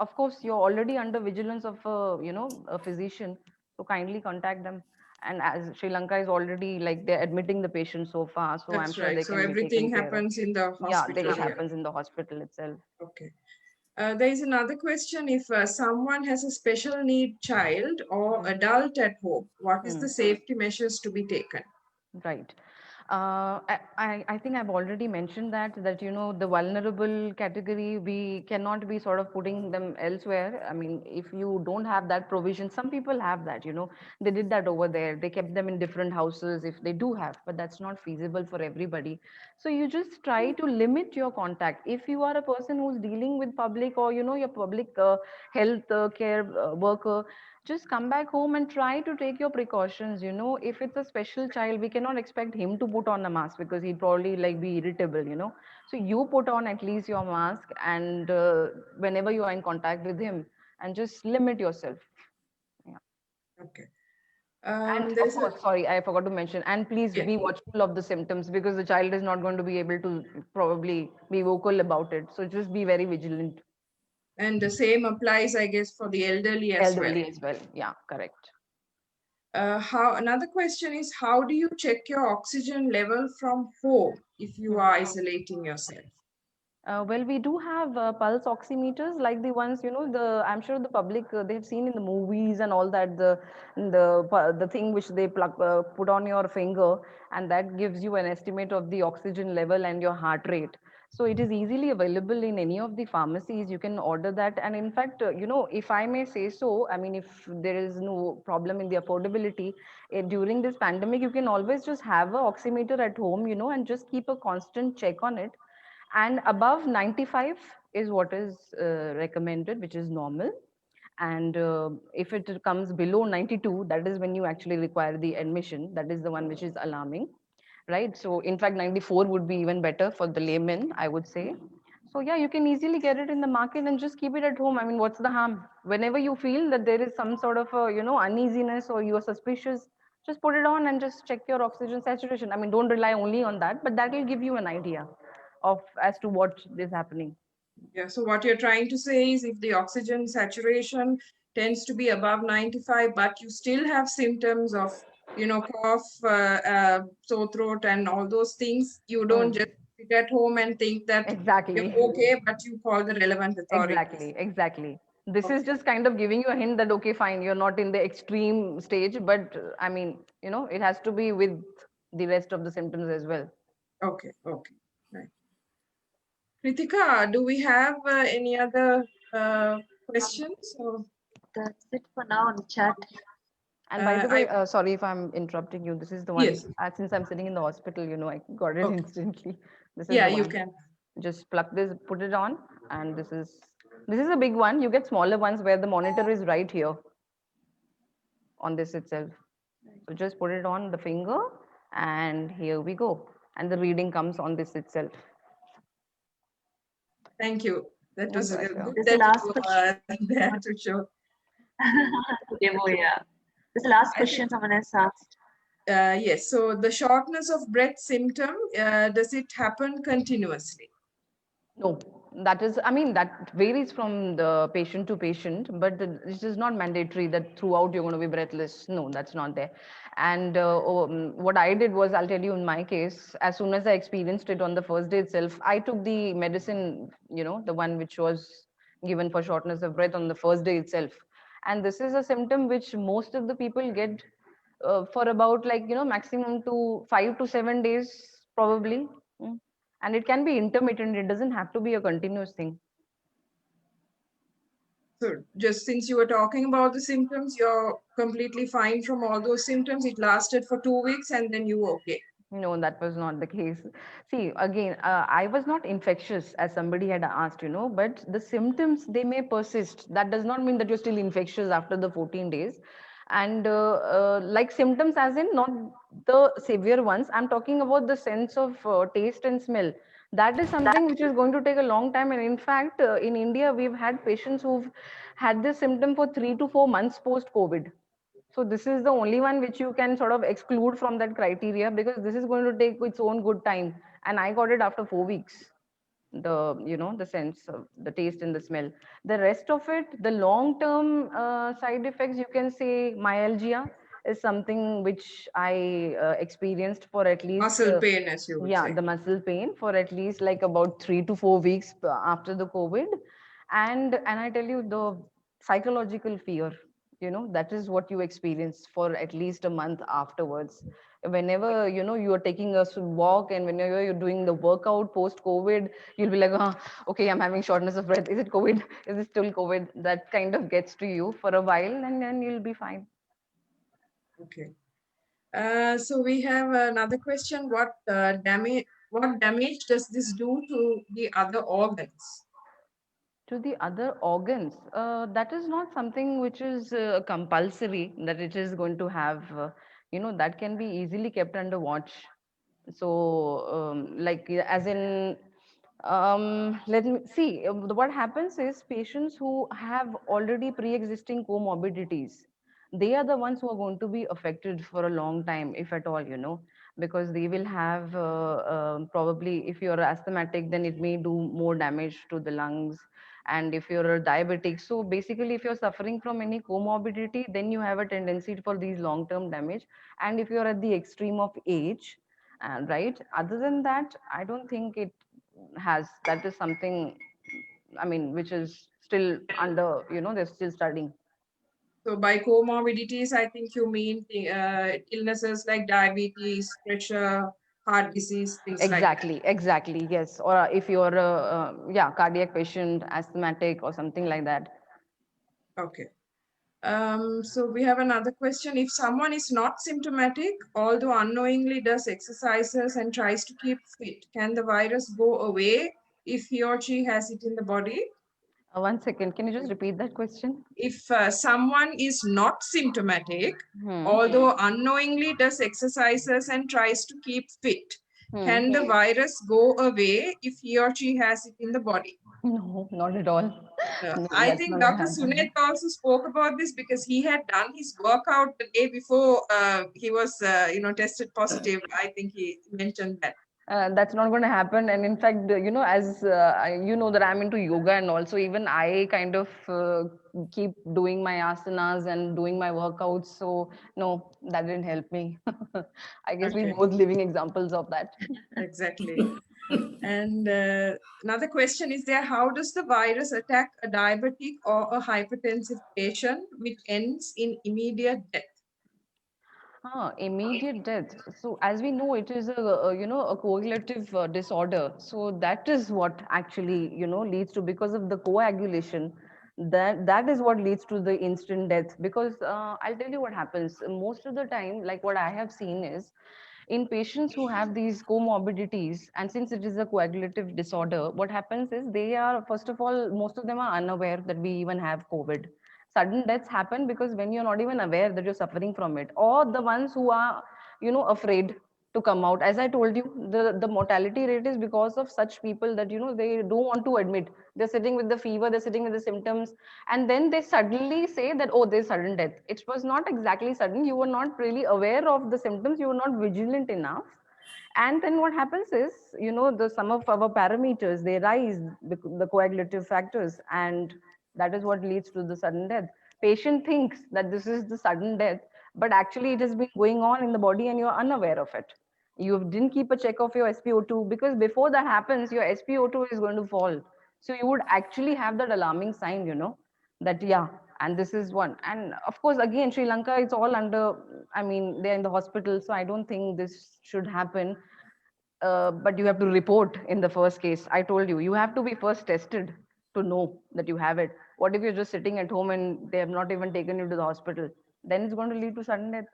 of course you're already under vigilance of you know, a physician. So kindly contact them. And as Sri Lanka is already like they're admitting the patient so far, so I'm
That's
sure
right.
they
So
can be taken
everything
care of.
happens in the
Yeah,
hospital.
it happens in the hospital itself.
Okay. There is another question. If someone has a special need child or adult at home, what is the safety measures to be taken?
Right. I think I've already mentioned that you know, the vulnerable category, we cannot be sort of putting them elsewhere. I mean, if you don't have that provision, some people have that, you know, they did that over there. They kept them in different houses if they do have, but that's not feasible for everybody. So you just try to limit your contact. If you are a person who's dealing with public, or you know, your public health care worker, just come back home and try to take your precautions. You know, if it's a special child, we cannot expect him to put on a mask because he'd probably like be irritable, you know. So you put on at least your mask, and whenever you are in contact with him, and just limit yourself. Yeah.
Okay.
And
There
of
is
course, sorry, I forgot to mention, and please
Yeah.
be watchful of the symptoms, because the child is not going to be able to probably be vocal about it. So just be very vigilant.
And the same applies, I guess, for the elderly as well.
Elderly as well. Yeah, correct.
Another question is, how do you check your oxygen level from home if you are isolating yourself?
Well, we do have pulse oximeters like the ones, you know, I'm sure the public they've seen in the movies and all that, the thing which they put on your finger, and that gives you an estimate of the oxygen level and your heart rate. So it is easily available in any of the pharmacies. You can order that, and in fact, you know, if I may say so, I mean, if there is no problem in the affordability during this pandemic, you can always just have a oximeter at home, you know, and just keep a constant check on it, and above 95 is what is recommended, which is normal. And if it comes below 92, that is when you actually require the admission. That is the one which is alarming, right? So in fact 94 would be even better for the layman, I would say. So yeah, you can easily get it in the market and just keep it at home. I mean, what's the harm? Whenever you feel that there is some sort of a, you know, uneasiness, or you are suspicious, just put it on and just check your oxygen saturation. I mean, don't rely only on that, but that will give you an idea of as to what is happening.
Yeah, so what you're trying to say is, if the oxygen saturation tends to be above 95, but you still have symptoms of, you know, cough, sore throat, and all those things, you don't just sit at home and think that
Exactly.
you're okay, but you call the relevant authorities.
Exactly. This is
Okay.
just kind of giving you a hint that, okay, fine, you're not in the extreme stage, but I mean, you know, it has to be with the rest of the symptoms as well.
Okay, okay, right. Kritika, do we have any other questions? Or?
That's it for now on the chat.
And by the way,
I,
sorry if I'm interrupting you. This is the one,
yes,
since I'm sitting in the hospital, I got it
okay.
instantly. This is
Yeah,
the
you
one.
can.
Just plug this, put it on, and this is a big one. You get smaller ones where the monitor is right here on this itself. So just put it on the finger, and here we go. And the reading comes on this itself.
Thank you. That was
Yes,
good
This is the
that
last
you
question.
there to show.
Demo, yeah. This is the last
I
question
think,
someone has asked.
yes. So the shortness of breath symptom, does it happen continuously?
No, that is, I mean, that varies from the patient to patient, but it is not mandatory that throughout you're going to be breathless. No, that's not there. And what I did was, I'll tell you in my case, as soon as I experienced it on the first day itself, I took the medicine, the one which was given for shortness of breath on the first day itself. And this is a symptom which most of the people get for about like, maximum to 5 to 7 days, probably. Mm. And it can be intermittent. It doesn't have to be a continuous thing.
So just since you were talking about the symptoms, you're completely fine from all those symptoms. It lasted for 2 weeks and then you were okay.
No, that was not the case. See, again, I was not infectious as somebody had asked, but the symptoms, they may persist. That does not mean that you're still infectious after the 14 days. And like symptoms, as in not the severe ones, I'm talking about the sense of taste and smell. That is something which is going to take a long time. And in fact, in India, we've had patients who've had this symptom for 3 to 4 months post COVID. So this is the only one which you can sort of exclude from that criteria, because this is going to take its own good time. And I got it after 4 weeks. The sense of the taste and the smell. The rest of it, the long term side effects, you can say myalgia is something which I experienced for at least
Muscle pain, as you would say.
the muscle pain for at least like about 3 to 4 weeks after the COVID. And I tell you, the psychological fear, that is what you experience for at least a month afterwards. Whenever you are taking a walk, and whenever you're doing the workout post COVID, you'll be like, oh, okay, I'm having shortness of breath. Is it COVID? Is it still COVID? That kind of gets to you for a while, and then you'll be fine.
Okay. So we have another question. What damage does this do to the other organs?
To the other organs, that is not something which is compulsory that it is going to have, that can be easily kept under watch. So like as in let me see, what happens is patients who have already pre-existing comorbidities, they are the ones who are going to be affected for a long time, if at all, because they will have probably, if you're asthmatic, then it may do more damage to the lungs. And if you're a diabetic, so basically if you're suffering from any comorbidity, then you have a tendency for these long term damage. And if you're at the extreme of age, right, other than that, I don't think it has. That is something, I mean, which is still under, they're still studying.
So by comorbidities, I think you mean illnesses like diabetes, pressure, heart disease, things like that.
Exactly, yes. Or if you're a cardiac patient, asthmatic, or something like that.
Okay. So we have another question. If someone is not symptomatic, although unknowingly does exercises and tries to keep fit, can the virus go away if he or she has it in the body?
1 second, can you just repeat that question?
If someone is not symptomatic,
Hmm.
although unknowingly does exercises and tries to keep fit, can the virus go away if he or she has it in the body?
No, not at all. No,
I
that's
think
not gonna
Dr.
happen.
Sunet also spoke about this because he had done his workout the day before he was, tested positive. I think he mentioned that.
That's not going to happen. And in fact, as you know that I'm into yoga, and also even I kind of keep doing my asanas and doing my workouts. So no, that didn't help me. I guess
Okay.
we're both living examples of that.
Exactly. And another question is there, how does the virus attack a diabetic or a hypertensive patient, which ends in immediate death?
Immediate death. So as we know, it is a coagulative disorder. So that is what actually, leads to, because of the coagulation. that is what leads to the instant death. Because I'll tell you what happens most of the time. Like what I have seen is, in patients who have these comorbidities, and since it is a coagulative disorder, what happens is they are, first of all, most of them are unaware that we even have COVID. Sudden deaths happen because when you're not even aware that you're suffering from it, or the ones who are, afraid to come out. As I told you, the mortality rate is because of such people that, they don't want to admit. They're sitting with the fever, they're sitting with the symptoms, and then they suddenly say that, oh, there's sudden death. It was not exactly sudden. You were not really aware of the symptoms, you were not vigilant enough. And then what happens is, the some of our parameters, they rise, the coagulative factors, and that is what leads to the sudden death. Patient thinks that this is the sudden death, but actually it has been going on in the body and you're unaware of it. You didn't keep a check of your SpO2, because before that happens, your SpO2 is going to fall. So you would actually have that alarming sign, that, yeah. And this is one. And of course, again, Sri Lanka, it's all under, I mean, they're in the hospital, so I don't think this should happen. But you have to report in the first case. I told you, you have to be first tested to know that you have it. What if you're just sitting at home and they have not even taken you to the hospital? Then it's going to lead to sudden death.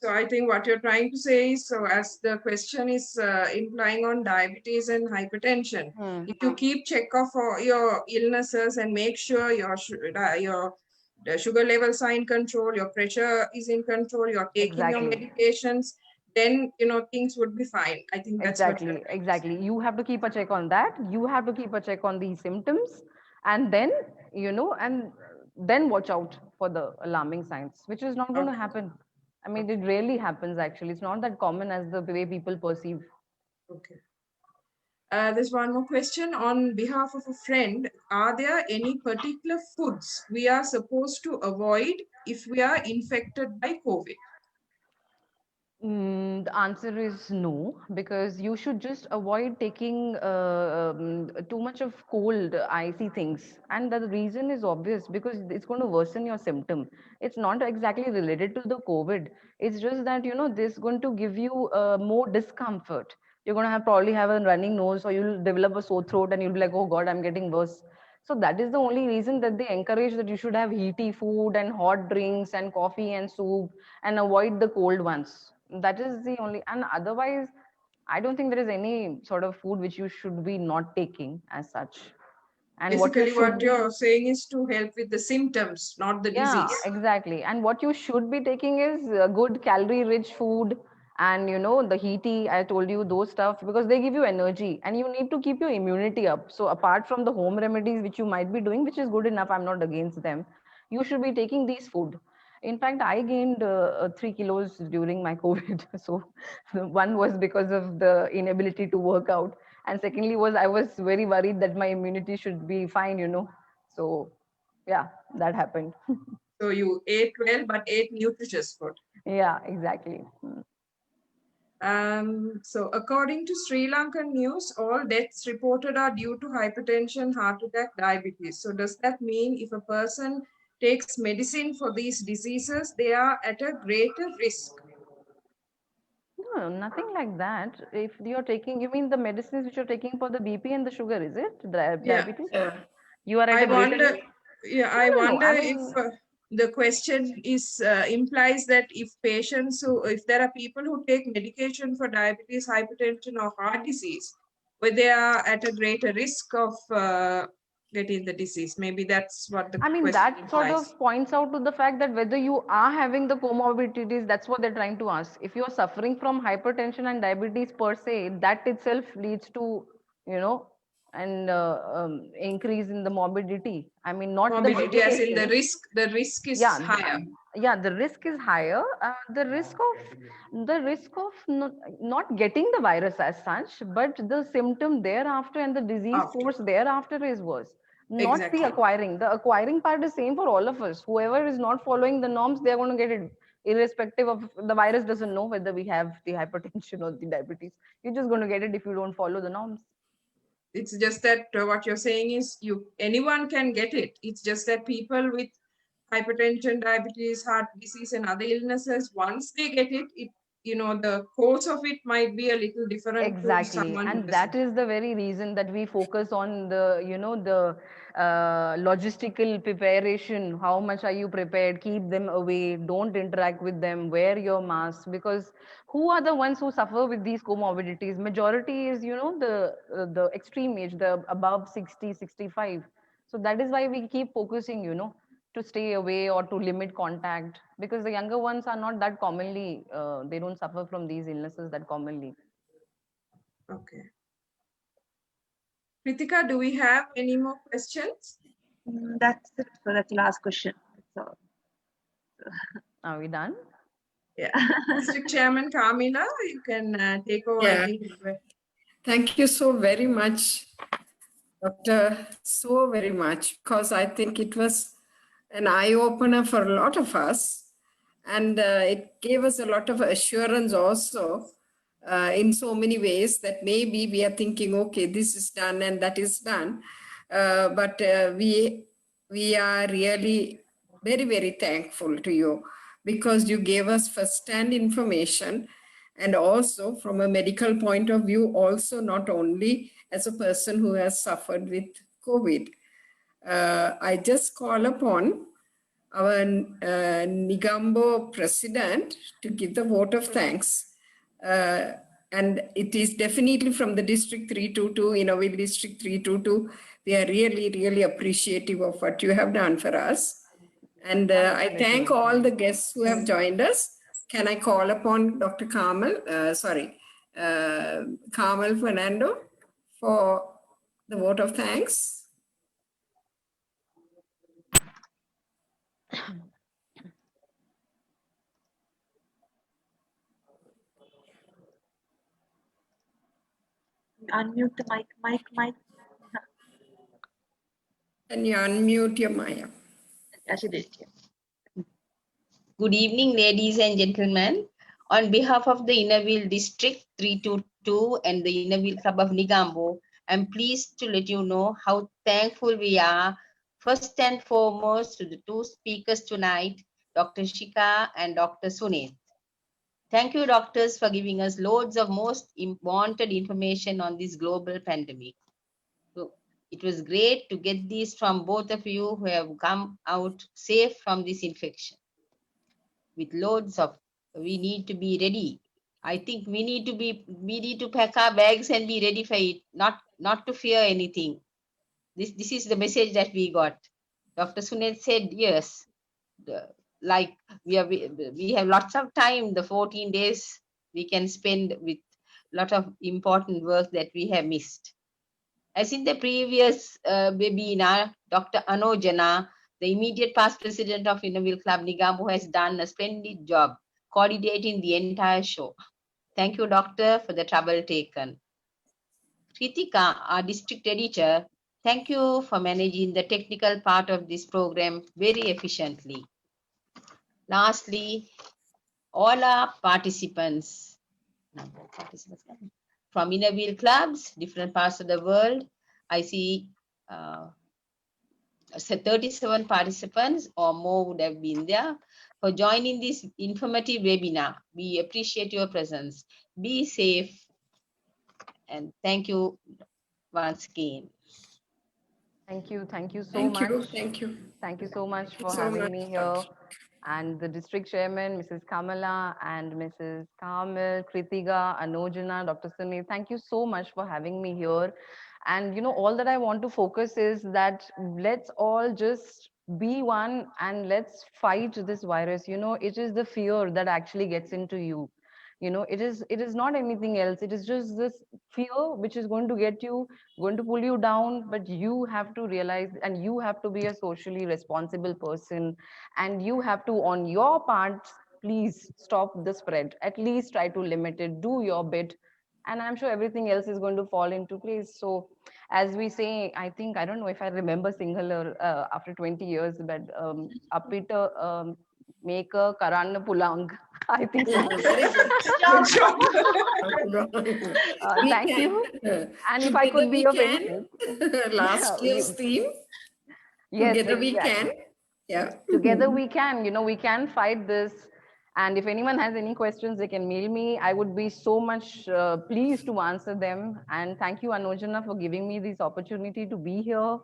So I think what you're trying to say is, so as the question is implying on diabetes and hypertension, if you keep check of your illnesses and make sure your the sugar levels are in control, your pressure is in control, you're taking your
Exactly.
medications, then things would be fine. I think that's what you're
Exactly. You have to keep a check on that. You have to keep a check on these symptoms, and then, and then watch out for the alarming signs, which is not going to
Okay.
happen. I mean, it rarely happens actually. It's not that common as the way people perceive.
Okay. There's one more question on behalf of a friend. Are there any particular foods we are supposed to avoid if we are infected by COVID?
The answer is no, because you should just avoid taking too much of cold, icy things. And the reason is obvious, because it's going to worsen your symptom. It's not exactly related to the COVID. It's just that, this is going to give you more discomfort. You're going to probably have a running nose, or you'll develop a sore throat and you'll be like, oh God, I'm getting worse. So that is the only reason that they encourage that you should have heaty food and hot drinks and coffee and soup, and avoid the cold ones. That is the only, and otherwise, I don't think there is any sort of food which you should be not taking as such. And what you
Basically, what
should,
you're saying is to help with the symptoms, not the
yeah,
disease.
exactly. And what you should be taking is good calorie rich food, and the heaty, I told you those stuff, because they give you energy and you need to keep your immunity up. So apart from the home remedies which you might be doing, which is good enough, I'm not against them, you should be taking these food. In fact, I gained 3 kilos during my COVID. So one was because of the inability to work out, and secondly was I was very worried that my immunity should be fine. So yeah, that happened.
So you ate well, but ate nutritious food.
Yeah, exactly.
So according to Sri Lankan news, all deaths reported are due to hypertension, heart attack, diabetes. So does that mean if a person takes medicine for these diseases, they are at a greater risk?
No, nothing like that. If you're taking, you mean the medicines which you're taking for the BP and the sugar, is it? The
Yeah.
diabetes?
Yeah.
You are at
I
a greater
wonder,
risk?
yeah,
No,
I
no, no.
wonder
I
if
mean,
the question is implies that if patients who, if there are people who take medication for diabetes, hypertension, or heart disease, where they are at a greater risk of getting the disease. Maybe that's what the
I mean,
question
that sort
implies.
of points out to the fact that whether you are having the comorbidities, that's what they're trying to ask. If you're suffering from hypertension and diabetes per se, that itself leads to, an increase in the morbidity. I mean, not the
Morbidity, as in
medication.
the risk is
Yeah,
higher.
yeah, the risk is higher. The risk of not getting the virus as such, but the symptom thereafter and the disease
After.
course thereafter is worse. Not
Exactly.
the acquiring part is same for all of us. Whoever is not following the norms, they're going to get it, irrespective of the virus doesn't know whether we have the hypertension or the diabetes. You're just going to get it if you don't follow the norms.
It's just that what you're saying is anyone can get it. It's just that people with hypertension, diabetes, heart disease, and other illnesses, once they get it, the course of it might be a little different to
Exactly,
someone who
and that is the very reason that we focus on the logistical preparation. How much are you prepared? Keep them away, don't interact with them, wear your mask, because who are the ones who suffer with these comorbidities? Majority is the extreme age, the above 60, 65. So that is why we keep focusing, to stay away or to limit contact, because the younger ones are not that commonly, they don't suffer from these illnesses that commonly.
Okay. Kritika, do we have any more questions?
That's it. So that's the last question. That's all.
Are we done?
Yeah.
District Chairman Kamila, you can take over.
Yeah.
I think.
Thank you so very much, Doctor, so very much, because I think it was an eye-opener for a lot of us. And it gave us a lot of assurance also in so many ways that maybe we are thinking, okay, this is done and that is done. But we are really very, very thankful to you because you gave us first-hand information, and also from a medical point of view, also not only as a person who has suffered with COVID. I just call upon our Nigambo president to give the vote of thanks. And it is definitely from the District 322, Innoville District 322. We are really, really appreciative of what you have done for us. And I thank all the guests who have joined us. Can I call upon Dr. Carmel Fernando for the vote of thanks?
Unmute the mic.
Can you unmute your mic?
Yeah, she did. Yeah.
Good evening, ladies and gentlemen. On behalf of the Innerville District 322 and the Innerville Club of Nigambo, I'm pleased to let you know how thankful we are, first and foremost, to the two speakers tonight, Dr. Shika and Dr. Sunit. Thank you, doctors, for giving us loads of most wanted information on this global pandemic. So it was great to get these from both of you who have come out safe from this infection. With loads of, we need to be ready. I think we need to pack our bags and be ready for it, not to fear anything. This is the message that we got. Dr. Sunet said, yes, like we have lots of time, the 14 days we can spend with lot of important work that we have missed. As in the previous webinar, Dr. Anojana, the immediate past president of Innerville Club Nigambo, has done a splendid job coordinating the entire show. Thank you, Doctor, for the trouble taken. Kritika, our district editor, thank you for managing the technical part of this program very efficiently. Lastly, all our participants from Innerville clubs, different parts of the world. I see 37 participants or more would have been there for joining this informative webinar. We appreciate your presence. Be safe and thank you once again.
Thank you so
Thank
much.
you. Thank you.
Thank you so much for
so
having
much,
me here. And the district chairman, Mrs. Kamala and Mrs. Kamil, Kritika, Anojana, Dr. Sunil, thank you so much for having me here. And all that I want to focus is that let's all just be one and let's fight this virus. It is the fear that actually gets into you. It is not anything else. It is just this fear which is going to get you, going to pull you down, but you have to realize and you have to be a socially responsible person, and you have to, on your part, please stop the spread. At least try to limit it, do your bit, and I'm sure everything else is going to fall into place. So as we say, I think, I don't know if I remember Sinhala after 20 years, but Apita make a Karan Pulang. I think so. Thank you. And if I could be of any
last year's theme.
Yes,
Together
exactly.
we can. Yeah.
Together we can. We can fight this. And if anyone has any questions, they can mail me. I would be so much pleased to answer them. And thank you, Anojana, for giving me this opportunity to be here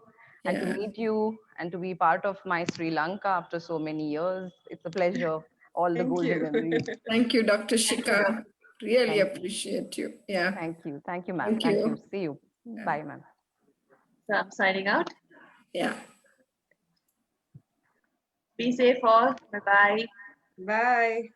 and to
Yeah.
meet you and to be part of my Sri Lanka after so many years. It's a pleasure. All the
Thank
golden
you.
memories.
Thank you, Dr. Shika. Really
Thank you.
appreciate you. Yeah.
Thank you. Thank you, ma'am.
Thank
Thank you.
you.
See you.
Yeah.
Bye, ma'am.
So I'm signing out.
Yeah.
Be safe all. Bye bye.
Bye.